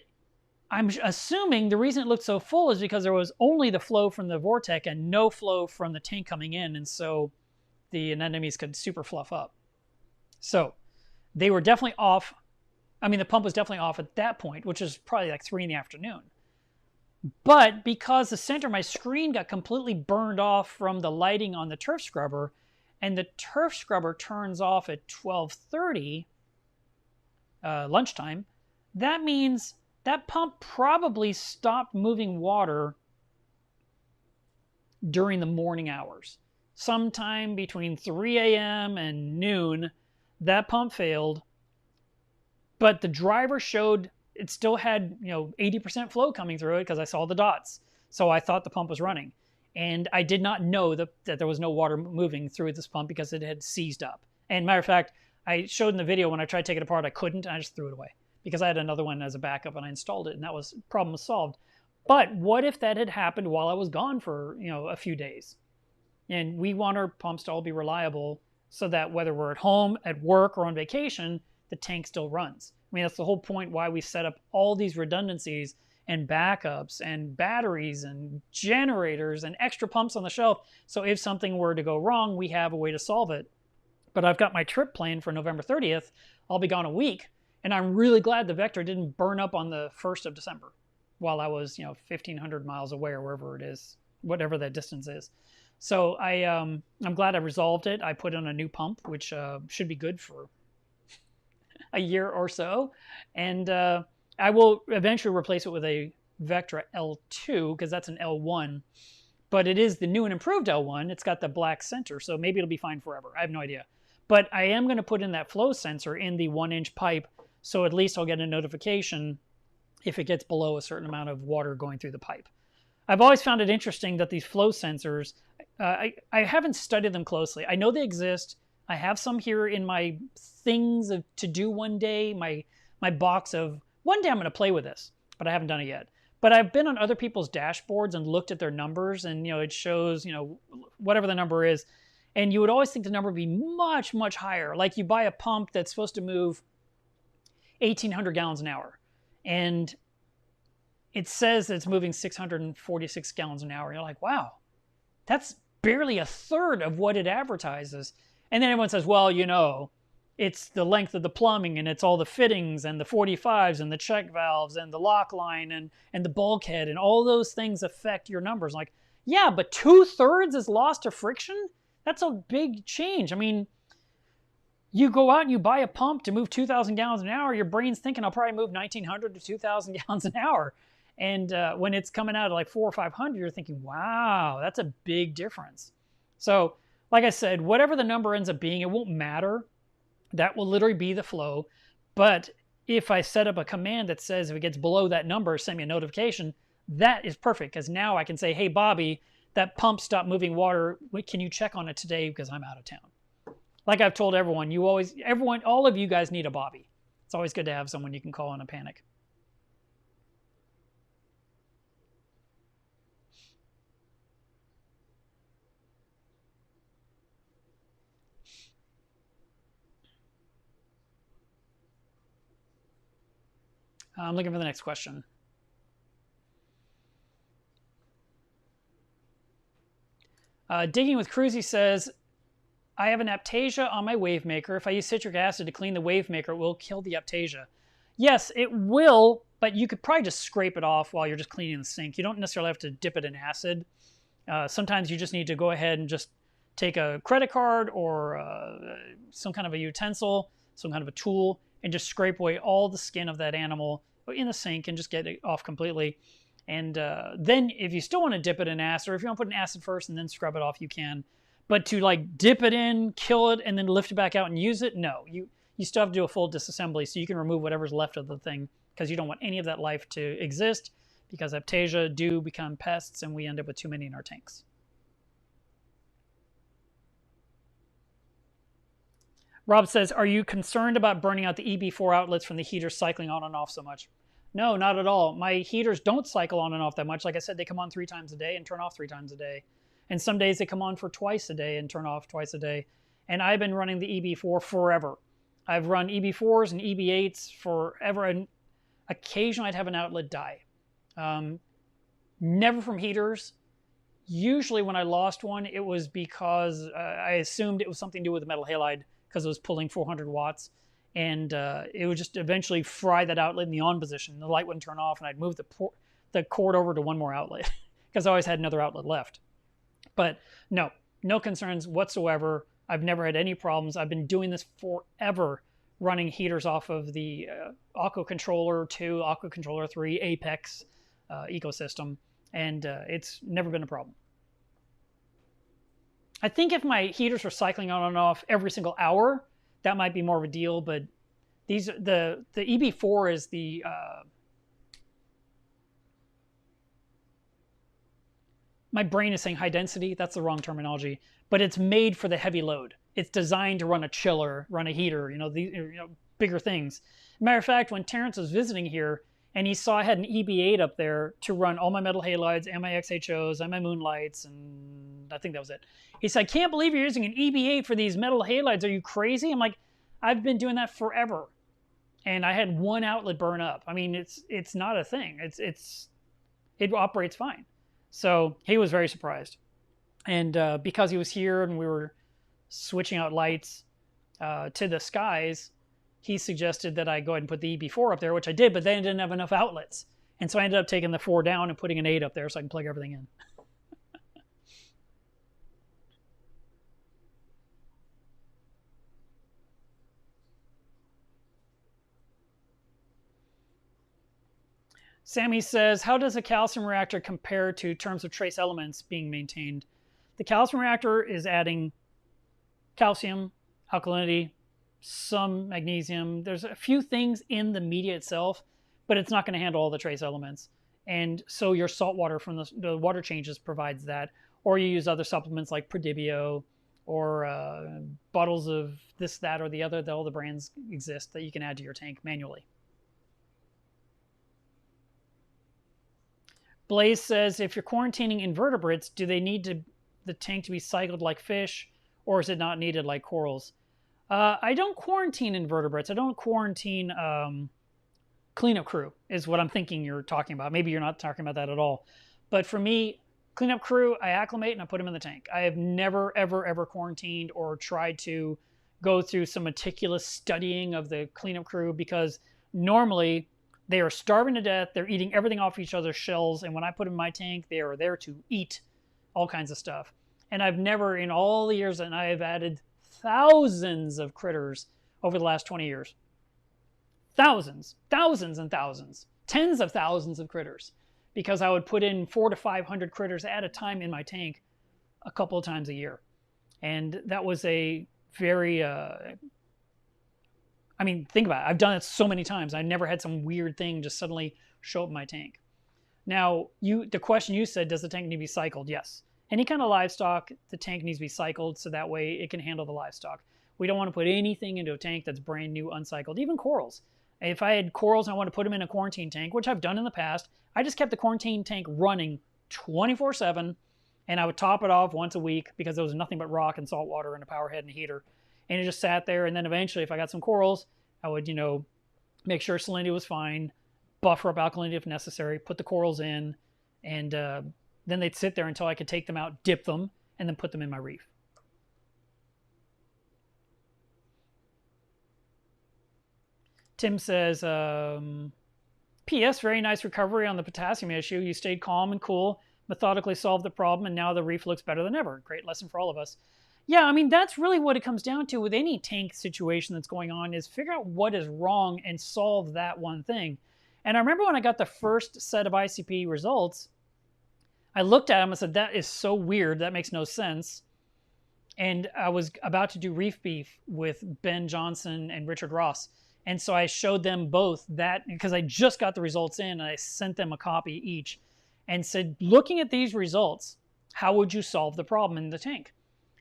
I'm assuming the reason it looked so full is because there was only the flow from the Vortec and no flow from the tank coming in. And so the anemones could super fluff up. So they were definitely off. I mean, the pump was definitely off at that point, which is probably like 3 in the afternoon. But because the center of my screen got completely burned off from the lighting on the turf scrubber, and the turf scrubber turns off at 12:30 lunchtime, that means that pump probably stopped moving water during the morning hours. Sometime between 3 a.m. and noon, that pump failed, but the driver showed it still had 80% flow coming through it because I saw the dots. So I thought the pump was running. And I did not know that there was no water moving through this pump because it had seized up. And matter of fact, I showed in the video when I tried to take it apart, I couldn't. I just threw it away because I had another one as a backup and I installed it, and problem was solved. But what if that had happened while I was gone for a few days? And we want our pumps to all be reliable so that whether we're at home, at work, or on vacation, the tank still runs. I mean, that's the whole point why we set up all these redundancies and backups and batteries and generators and extra pumps on the shelf. So if something were to go wrong, we have a way to solve it. But I've got my trip planned for November 30th. I'll be gone a week. And I'm really glad the Vector didn't burn up on the 1st of December while I was, 1,500 miles away or wherever it is, whatever that distance is. So I'm glad I resolved it. I put in a new pump, which should be good for a year or so. And I will eventually replace it with a Vectra L2 because that's an L1. But it is the new and improved L1. It's got the black center, so maybe it'll be fine forever. I have no idea. But I am going to put in that flow sensor in the 1-inch pipe, so at least I'll get a notification if it gets below a certain amount of water going through the pipe. I've always found it interesting that these flow sensors, I haven't studied them closely. I know they exist. I have some here in my things to do one day, my box of, one day I'm going to play with this, but I haven't done it yet. But I've been on other people's dashboards and looked at their numbers, and it shows, whatever the number is. And you would always think the number would be much, much higher. Like you buy a pump that's supposed to move 1,800 gallons an hour. And it says that it's moving 646 gallons an hour. You're like, wow, that's barely a third of what it advertises. And then everyone says, well, it's the length of the plumbing, and it's all the fittings and the 45s and the check valves and the lock line and the bulkhead, and all those things affect your numbers. Like, yeah, but 2/3 is lost to friction? That's a big change. I mean, you go out and you buy a pump to move 2,000 gallons an hour, your brain's thinking I'll probably move 1,900 to 2,000 gallons an hour. And when it's coming out at like 400 or 500, you're thinking, wow, that's a big difference. So, like I said, whatever the number ends up being, it won't matter. That will literally be the flow. But if I set up a command that says if it gets below that number, send me a notification, that is perfect, because now I can say, hey, Bobby, that pump stopped moving water. Can you check on it today because I'm out of town? Like I've told everyone, all of you guys need a Bobby. It's always good to have someone you can call in a panic. I'm looking for the next question. Digging with Cruzy says, I have an Aptasia on my wave maker. If I use citric acid to clean the wave maker, it will kill the Aptasia. Yes, it will, but you could probably just scrape it off while you're just cleaning the sink. You don't necessarily have to dip it in acid. Sometimes you just need to go ahead and just take a credit card or some kind of a utensil, some kind of a tool, and just scrape away all the skin of that animal in the sink and just get it off completely. And then if you still want to dip it in acid, or if you want to put in acid first and then scrub it off, you can. But to like dip it in, kill it, and then lift it back out and use it, no. You still have to do a full disassembly so you can remove whatever's left of the thing, because you don't want any of that life to exist, because Aptasia do become pests and we end up with too many in our tanks. Rob says, are you concerned about burning out the EB4 outlets from the heaters cycling on and off so much? No, not at all. My heaters don't cycle on and off that much. Like I said, they come on 3 times a day and turn off 3 times a day. And some days they come on for twice a day and turn off twice a day. And I've been running the EB4 forever. I've run EB4s and EB8s forever. And occasionally I'd have an outlet die. Never from heaters. Usually when I lost one, it was because I assumed it was something to do with the metal halide, because it was pulling 400 watts. And it would just eventually fry that outlet in the on position. The light wouldn't turn off, and I'd move the cord over to one more outlet because I always had another outlet left. But no concerns whatsoever. I've never had any problems. I've been doing this forever, running heaters off of the Aqua Controller 2, Aqua Controller 3, Apex ecosystem, and it's never been a problem. I think if my heaters were cycling on and off every single hour, that might be more of a deal, but the EB4 is the my brain is saying high density. That's the wrong terminology, but it's made for the heavy load. It's designed to run a chiller, run a heater, bigger things. Matter of fact, when Terrence was visiting here and he saw I had an EB8 up there to run all my metal halides and my XHOs and my moonlights, and I think that was it. He said, I can't believe you're using an EB8 for these metal halides. Are you crazy? I'm like, I've been doing that forever. and I had one outlet burn up. I mean, it's not a thing. It operates fine. So he was very surprised, and because he was here and we were switching out lights to the skies, he suggested that I go ahead and put the EB4 up there, which I did, but then I didn't have enough outlets. And so I ended up taking the 4 down and putting an 8 up there so I can plug everything in. Sammy says, how does a calcium reactor compare to terms of trace elements being maintained? The calcium reactor is adding calcium, alkalinity, some magnesium. There's a few things in the media itself, but it's not going to handle all the trace elements. And so your salt water from the water changes provides that. Or you use other supplements like Prodibio or bottles of this, that, or the other. All the brands exist that you can add to your tank manually. Blaze says, if you're quarantining invertebrates, do they need the tank to be cycled like fish, or is it not needed like corals? I don't quarantine invertebrates. I don't quarantine cleanup crew is what I'm thinking you're talking about. Maybe you're not talking about that at all. But for me, cleanup crew, I acclimate and I put them in the tank. I have never, ever, ever quarantined or tried to go through some meticulous studying of the cleanup crew, because normally they are starving to death. They're eating everything off each other's shells. And when I put them in my tank, they are there to eat all kinds of stuff. And I've never, in all the years that I have added thousands of critters over the last 20 years, thousands and thousands, tens of thousands of critters, because I would put in 400 to 500 critters at a time in my tank a couple of times a year. And that was a very, I mean, think about it. I've done it so many times. I never had some weird thing just suddenly show up in my tank. Now, the question you said, does the tank need to be cycled? Yes. Any kind of livestock, the tank needs to be cycled so that way it can handle the livestock. We don't want to put anything into a tank that's brand new, uncycled, even corals. If I had corals and I want to put them in a quarantine tank, which I've done in the past, I just kept the quarantine tank running 24/7, and I would top it off once a week because there was nothing but rock and salt water and a power head and a heater. And it just sat there, and then eventually, if I got some corals, I would, make sure salinity was fine, buffer up alkalinity if necessary, put the corals in, and then they'd sit there until I could take them out, dip them, and then put them in my reef. Tim says, P.S. Very nice recovery on the potassium issue. You stayed calm and cool, methodically solved the problem, and now the reef looks better than ever. Great lesson for all of us. Yeah, I mean, that's really what it comes down to with any tank situation that's going on, is figure out what is wrong and solve that one thing. And I remember when I got the first set of ICP results, I looked at them and said, that is so weird. That makes no sense. And I was about to do reef beef with Ben Johnson and Richard Ross. And so I showed them both that, because I just got the results in, and I sent them a copy each and said, looking at these results, how would you solve the problem in the tank?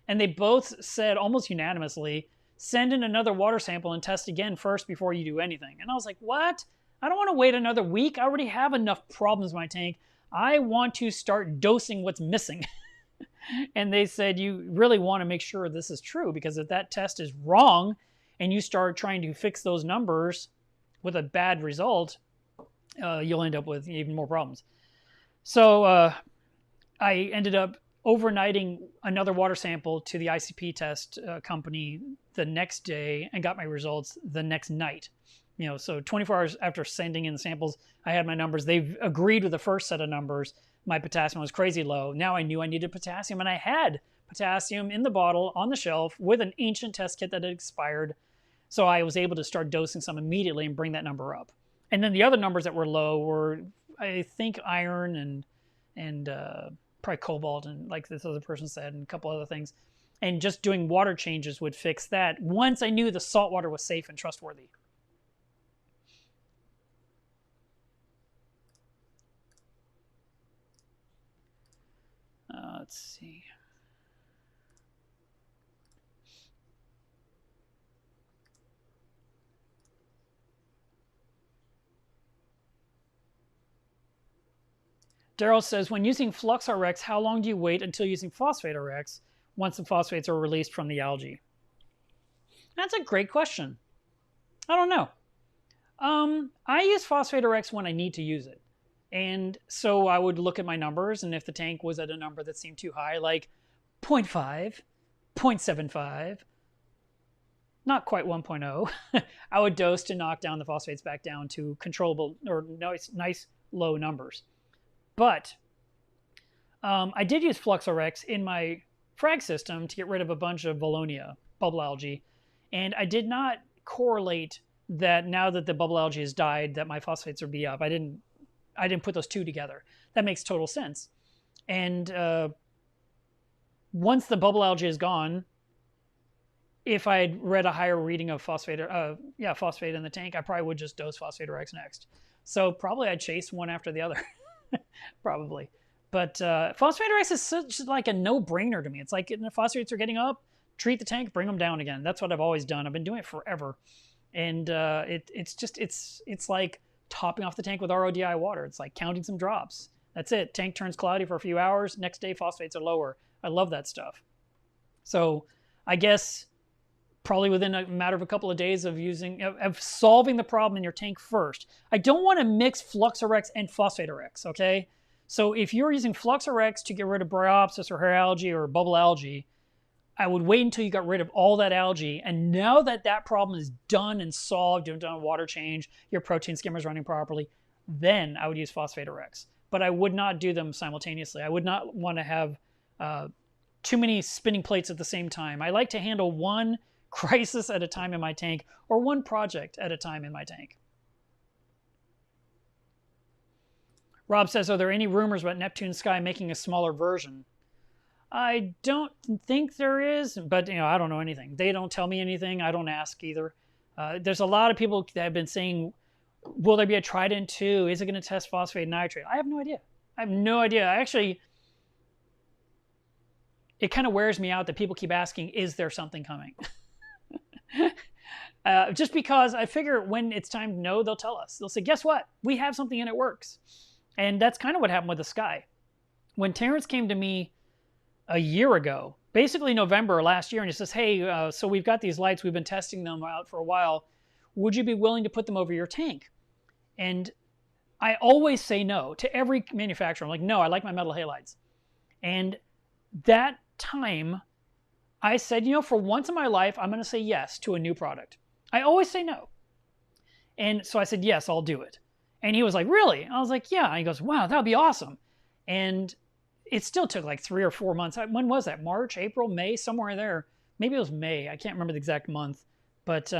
And they both said almost unanimously, send in another water sample and test again first before you do anything. And I was like, what? I don't want to wait another week. I already have enough problems in my tank. I want to start dosing what's missing. And they said, you really want to make sure this is true, because if that test is wrong and you start trying to fix those numbers with a bad result, you'll end up with even more problems. So I ended up overnighting another water sample to the ICP test company the next day and got my results the next night. So 24 hours after sending in the samples, I had my numbers. They've agreed with the first set of numbers. My potassium was crazy low. Now I knew I needed potassium, and I had potassium in the bottle on the shelf with an ancient test kit that had expired. So I was able to start dosing some immediately and bring that number up. And then the other numbers that were low were, I think, iron and probably cobalt, and like this other person said, and a couple other things. And just doing water changes would fix that once I knew the salt water was safe and trustworthy. Let's see. Daryl says, when using Flux RX, how long do you wait until using Phosphate RX once the phosphates are released from the algae? That's a great question. I don't know. I use Phosphate RX when I need to use it. And so I would look at my numbers, and if the tank was at a number that seemed too high, like 0.5, 0.75, not quite 1.0, I would dose to knock down the phosphates back down to controllable or nice low numbers. But I did use Flux RX in my frag system to get rid of a bunch of Valonia bubble algae, and I did not correlate that now that the bubble algae has died, that my phosphates are up. I didn't put those two together. That makes total sense. And once the bubble algae is gone, if I had read a higher reading of phosphate in the tank, I probably would just dose Phosphate RX next. So probably I'd chase one after the other, probably. But Phosphate RX is such like a no-brainer to me. It's like the phosphates are getting up, treat the tank, bring them down again. That's what I've always done. I've been doing it forever. And it's like topping off the tank with RODI water. It's like counting some drops. That's it. Tank turns cloudy for a few hours. Next day, phosphates are lower. I love that stuff. So I guess probably within a matter of a couple of days of solving the problem in your tank first. I don't want to mix Flux RX and Phosphate RX, okay? So if you're using Flux RX to get rid of bryopsis or hair algae or bubble algae, I would wait until you got rid of all that algae. And now that that problem is done and solved, you've done a water change, your protein skimmer is running properly, then I would use Phosphate RX. But I would not do them simultaneously. I would not want to have too many spinning plates at the same time. I like to handle one crisis at a time in my tank or one project at a time in my tank. Rob says, are there any rumors about Neptune Sky making a smaller version? I don't think there is, but I don't know anything. They don't tell me anything. I don't ask either. There's a lot of people that have been saying, will there be a Trident 2? Is it going to test phosphate nitrate? I have no idea. I have no idea. It kind of wears me out that people keep asking, is there something coming? Just because I figure when it's time to know, they'll tell us. They'll say, guess what? We have something and it works. And that's kind of what happened with the Sky. When Terrence came to me a year ago, basically November last year, and he says, hey, so we've got these lights. We've been testing them out for a while. Would you be willing to put them over your tank? And I always say no to every manufacturer. I'm like, no, I like my metal halides. And that time, I said, for once in my life, I'm going to say yes to a new product. I always say no. And so I said, yes, I'll do it. And he was like, really? And I was like, yeah. And he goes, wow, that would be awesome. And it still took like 3 or 4 months. When was that? March, April, May, somewhere there. Maybe it was May. I can't remember the exact month. But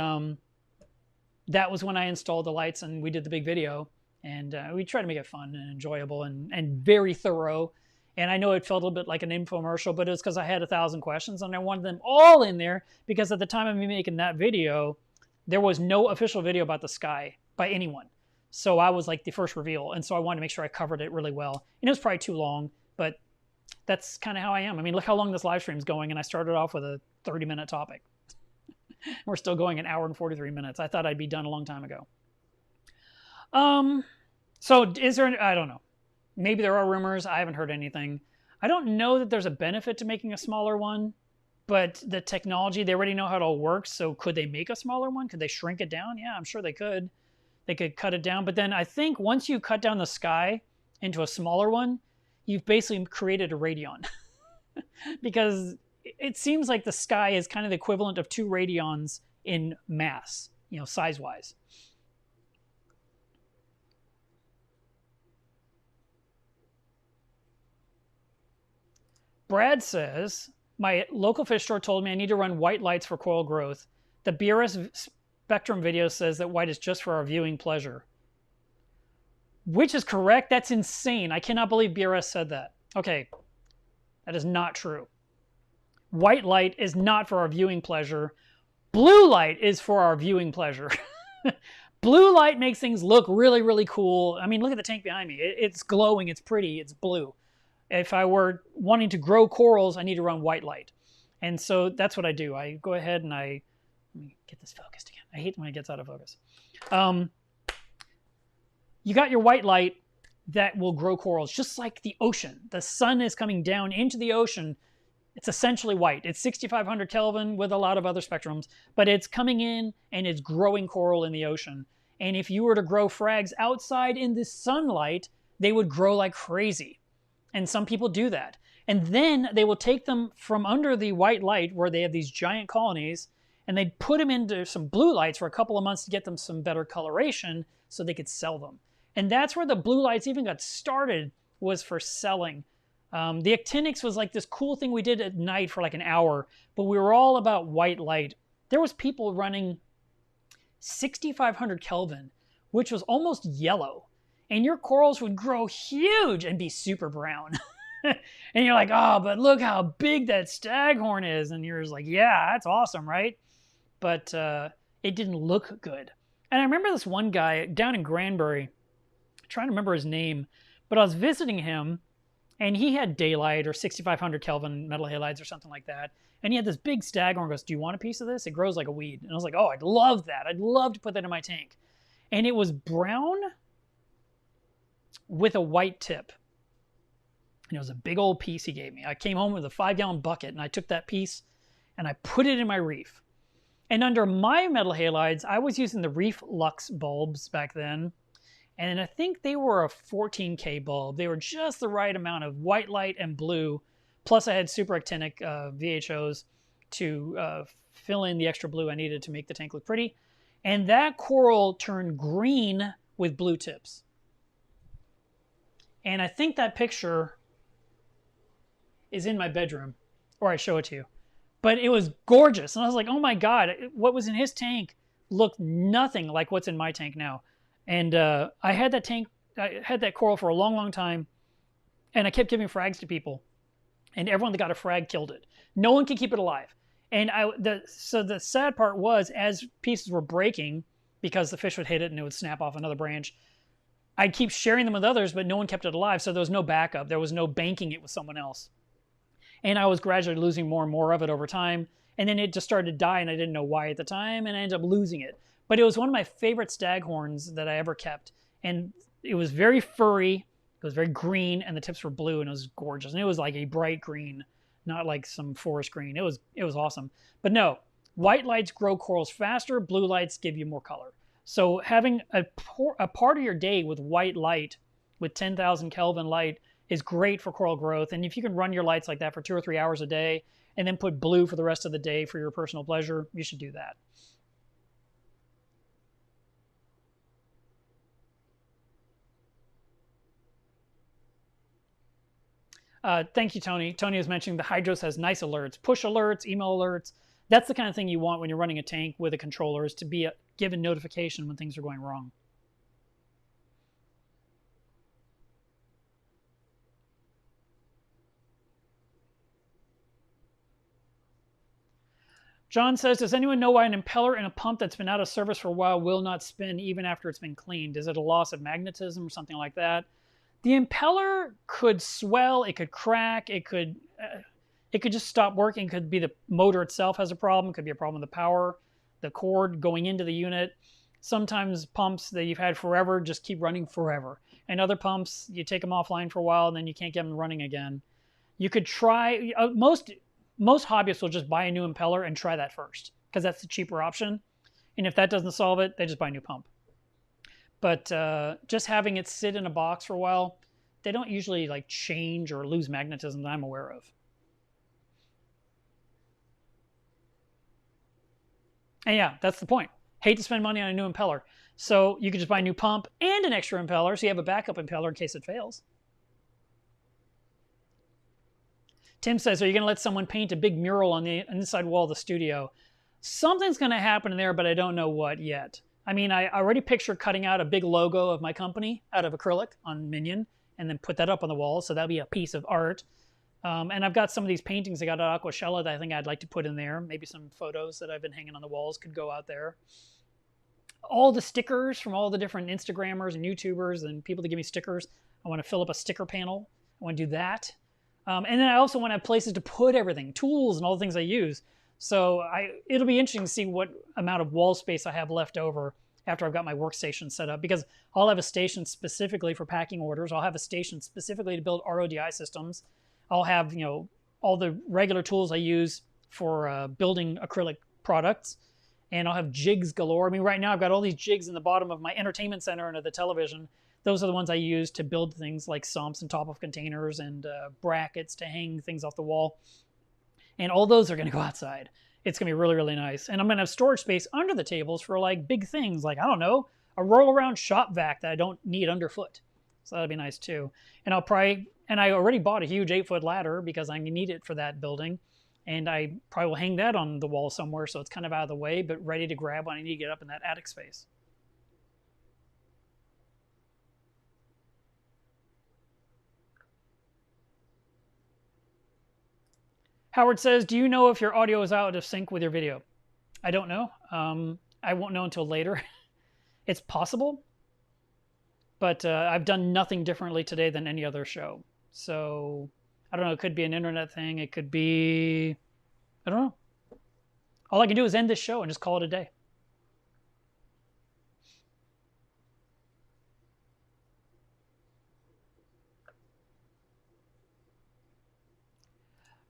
that was when I installed the lights and we did the big video. And we tried to make it fun and enjoyable and very thorough. And I know it felt a little bit like an infomercial, but it was because I had 1,000 questions and I wanted them all in there because at the time of me making that video, there was no official video about the Sky by anyone. So I was like the first reveal. And so I wanted to make sure I covered it really well. And it was probably too long, but that's kind of how I am. I mean, look how long this live stream is going. And I started off with a 30-minute topic. We're still going an hour and 43 minutes. I thought I'd be done a long time ago. So is there, I don't know. Maybe there are rumors. I haven't heard anything. I don't know that there's a benefit to making a smaller one, but the technology, they already know how it all works. So could they make a smaller one? Could they shrink it down? Yeah, I'm sure they could. They could cut it down. But then I think once you cut down the Sky into a smaller one, you've basically created a Radeon. Because it seems like the Sky is kind of the equivalent of 2 Radeons in mass, size-wise. Brad says, my local fish store told me I need to run white lights for coral growth. The BRS Spectrum video says that white is just for our viewing pleasure. Which is correct? That's insane. I cannot believe BRS said that. Okay, that is not true. White light is not for our viewing pleasure. Blue light is for our viewing pleasure. Blue light makes things look really, really cool. I mean, look at the tank behind me. It's glowing, it's pretty, it's blue. If I were wanting to grow corals, I need to run white light. And so that's what I do. I go ahead and let me get this focused again. I hate when it gets out of focus. You got your white light that will grow corals, just like the ocean. The sun is coming down into the ocean. It's essentially white. It's 6,500 Kelvin with a lot of other spectrums, but it's coming in and it's growing coral in the ocean. And if you were to grow frags outside in the sunlight, they would grow like crazy. And some people do that. And then they will take them from under the white light where they have these giant colonies, and they'd put them into some blue lights for a couple of months to get them some better coloration so they could sell them. And that's where the blue lights even got started, was for selling. The actinics was like this cool thing we did at night for like an hour, but we were all about white light. There was people running 6,500 Kelvin, which was almost yellow. And your corals would grow huge and be super brown. And you're like, oh, but look how big that staghorn is. And you're just like, yeah, that's awesome, right? But it didn't look good. And I remember this one guy down in Granbury, I'm trying to remember his name, but I was visiting him, and he had daylight or 6,500 Kelvin metal halides or something like that. And he had this big staghorn. Goes, do you want a piece of this? It grows like a weed. And I was like, oh, I'd love that. I'd love to put that in my tank. And it was brown with a white tip. And it was a big old piece he gave me. I came home with a 5-gallon bucket, and I took that piece and I put it in my reef. And under my metal halides, I was using the Reef Lux bulbs back then. And I think they were a 14K bulb. They were just the right amount of white light and blue. Plus I had superactinic VHOs to fill in the extra blue I needed to make the tank look pretty. And that coral turned green with blue tips. And I think that picture is in my bedroom, or I show it to you. But it was gorgeous. And I was like, oh my God, what was in his tank looked nothing like what's in my tank now. And I had that coral for a long, long time. And I kept giving frags to people. And everyone that got a frag killed it. No one could keep it alive. And so the sad part was, as pieces were breaking, because the fish would hit it and it would snap off another branch, I'd keep sharing them with others, but no one kept it alive. So there was no backup. There was no banking it with someone else. And I was gradually losing more and more of it over time. And then it just started to die, and I didn't know why at the time, and I ended up losing it. But it was one of my favorite staghorns that I ever kept. And it was very furry, it was very green, and the tips were blue, and it was gorgeous. And it was like a bright green, not like some forest green. It was awesome. But no, white lights grow corals faster, blue lights give you more color. So having a part of your day with white light, with 10,000 Kelvin light, is great for coral growth. And if you can run your lights like that for 2 or 3 hours a day, and then put blue for the rest of the day for your personal pleasure, you should do that. Thank you, Tony. Tony was mentioning the Hydros has nice alerts, push alerts, email alerts. That's the kind of thing you want when you're running a tank with a controller, is to be given notification when things are going wrong. John says, does anyone know why an impeller in a pump that's been out of service for a while will not spin even after it's been cleaned? Is it a loss of magnetism or something like that? The impeller could swell, it could crack, it could just stop working. It could be the motor itself has a problem. It could be a problem with the power, the cord going into the unit. Sometimes pumps that you've had forever just keep running forever. And other pumps, you take them offline for a while and then you can't get them running again. You could try, most hobbyists will just buy a new impeller and try that first, because that's the cheaper option. And if that doesn't solve it, they just buy a new pump. But just having it sit in a box for a while, they don't usually like change or lose magnetism that I'm aware of. And yeah, that's the point. Hate to spend money on a new impeller. So you could just buy a new pump and an extra impeller, so you have a backup impeller in case it fails. Tim says, are you going to let someone paint a big mural on the inside wall of the studio? Something's going to happen in there, but I don't know what yet. I mean, I already picture cutting out a big logo of my company out of acrylic on Minion and then put that up on the wall. So that'll be a piece of art. And I've got some of these paintings I got at Aquashella that I think I'd like to put in there. Maybe some photos that I've been hanging on the walls could go out there. All the stickers from all the different Instagrammers and YouTubers and people that give me stickers, I want to fill up a sticker panel. I want to do that. And then I also want to have places to put everything, tools and all the things I use. So it'll be interesting to see what amount of wall space I have left over after I've got my workstation set up, because I'll have a station specifically for packing orders. I'll have a station specifically to build RODI systems. I'll have, all the regular tools I use for building acrylic products. and I'll have jigs galore. I mean, right now I've got all these jigs in the bottom of my entertainment center under the television. Those are the ones I use to build things like sumps and top of containers and brackets to hang things off the wall. And all those are going to go outside. It's going to be really, really nice. And I'm going to have storage space under the tables for like big things like, I don't know, a roll around shop vac that I don't need underfoot. So that'll be nice too. And I already bought a huge 8-foot ladder because I need it for that building. And I probably will hang that on the wall somewhere so it's kind of out of the way, but ready to grab when I need to get up in that attic space. Howard says, do you know if your audio is out of sync with your video? I don't know. I won't know until later. It's possible, but I've done nothing differently today than any other show. So I don't know. It could be an internet thing. It could be, I don't know. All I can do is end this show and just call it a day.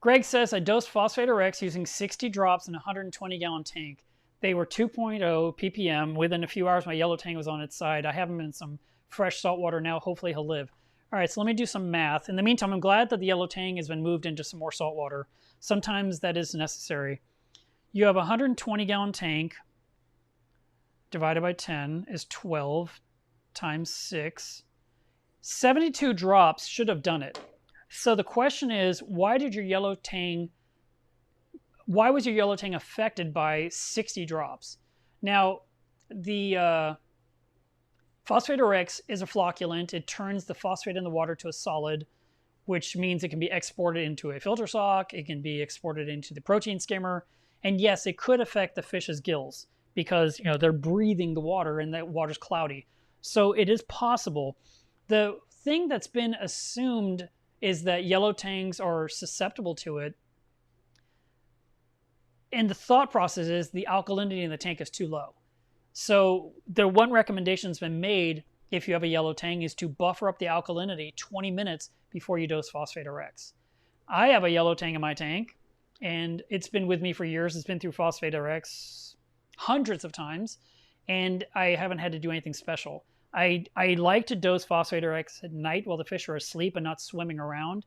Greg says, I dosed Phosphate RX using 60 drops in a 120-gallon tank. They were 2.0 ppm. Within a few hours, my yellow tang was on its side. I have him in some fresh salt water now. Hopefully, he'll live. All right, so let me do some math. In the meantime, I'm glad that the yellow tang has been moved into some more salt water. Sometimes that is necessary. You have a 120-gallon tank divided by 10 is 12 times 6. 72 drops should have done it. So the question is, why was your yellow tang affected by 60 drops? Now, the Phosphate RX is a flocculant. It turns the phosphate in the water to a solid, which means it can be exported into a filter sock. It can be exported into the protein skimmer. And yes, it could affect the fish's gills because they're breathing the water and that water's cloudy. So it is possible. The thing that's been assumed is that yellow tangs are susceptible to it. And the thought process is the alkalinity in the tank is too low. So the one recommendation that's been made if you have a yellow tang is to buffer up the alkalinity 20 minutes before you dose Phosphate RX. I have a yellow tang in my tank, and it's been with me for years. It's been through Phosphate RX hundreds of times, and I haven't had to do anything special. I like to dose Phosphate RX at night while the fish are asleep and not swimming around.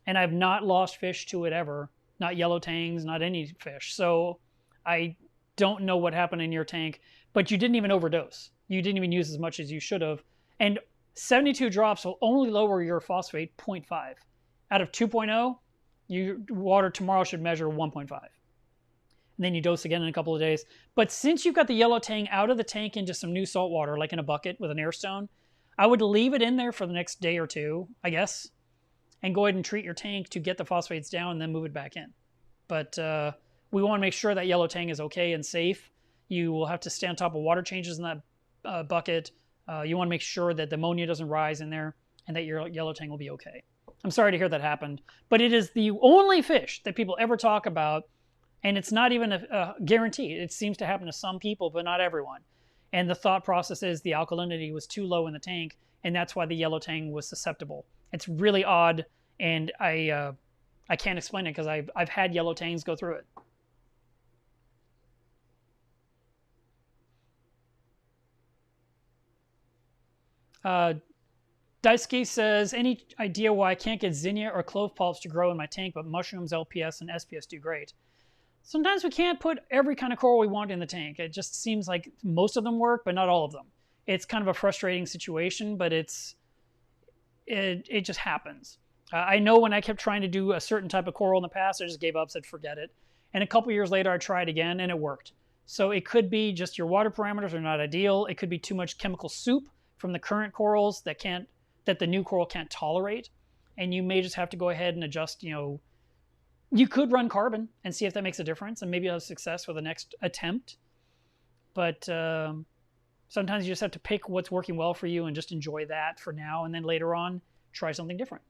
And I've not lost fish to it ever. Not yellow tangs, not any fish. So I don't know what happened in your tank, but you didn't even overdose. You didn't even use as much as you should have. And 72 drops will only lower your phosphate 0.5. Out of 2.0, your water tomorrow should measure 1.5. And then you dose again in a couple of days. But since you've got the yellow tang out of the tank into some new salt water, like in a bucket with an air stone, I would leave it in there for the next day or two, I guess, and go ahead and treat your tank to get the phosphates down and then move it back in. But we want to make sure that yellow tang is okay and safe. You will have to stay on top of water changes in that bucket. You want to make sure that the ammonia doesn't rise in there and that your yellow tang will be okay. I'm sorry to hear that happened, but it is the only fish that people ever talk about. And it's not even a guarantee. It seems to happen to some people, but not everyone. And the thought process is the alkalinity was too low in the tank, and that's why the yellow tang was susceptible. It's really odd, and I can't explain it because I've had yellow tangs go through it. Daisuke says, any idea why I can't get zinnia or clove pulps to grow in my tank, but mushrooms, LPS, and SPS do great? Sometimes we can't put every kind of coral we want in the tank. It just seems like most of them work, but not all of them. It's kind of a frustrating situation, but it just happens. I know when I kept trying to do a certain type of coral in the past, I just gave up, said forget it. And a couple years later, I tried again, and it worked. So it could be just your water parameters are not ideal. It could be too much chemical soup from the current corals that the new coral can't tolerate. And you may just have to go ahead and adjust, you could run carbon and see if that makes a difference, and maybe you'll have success with the next attempt. But sometimes you just have to pick what's working well for you and just enjoy that for now, and then later on, try something different.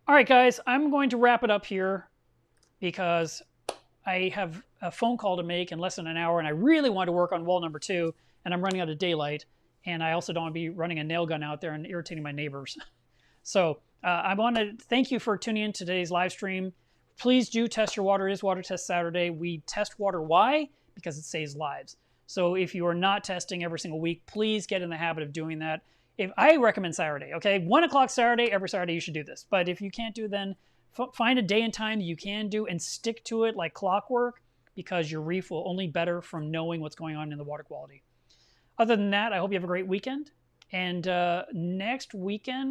All right, guys, I'm going to wrap it up here because I have a phone call to make in less than an hour, and I really want to work on wall number 2, and I'm running out of daylight. And I also don't want to be running a nail gun out there and irritating my neighbors. So I want to thank you for tuning in to today's live stream. Please do test your water. It is Water Test Saturday. We test water. Why? Because it saves lives. So if you are not testing every single week, please get in the habit of doing that. If I recommend Saturday, okay? 1 o'clock Saturday, every Saturday you should do this. But if you can't do it, then find a day and time that you can do and stick to it like clockwork, because your reef will only better from knowing what's going on in the water quality. Other than that, I hope you have a great weekend. And next weekend,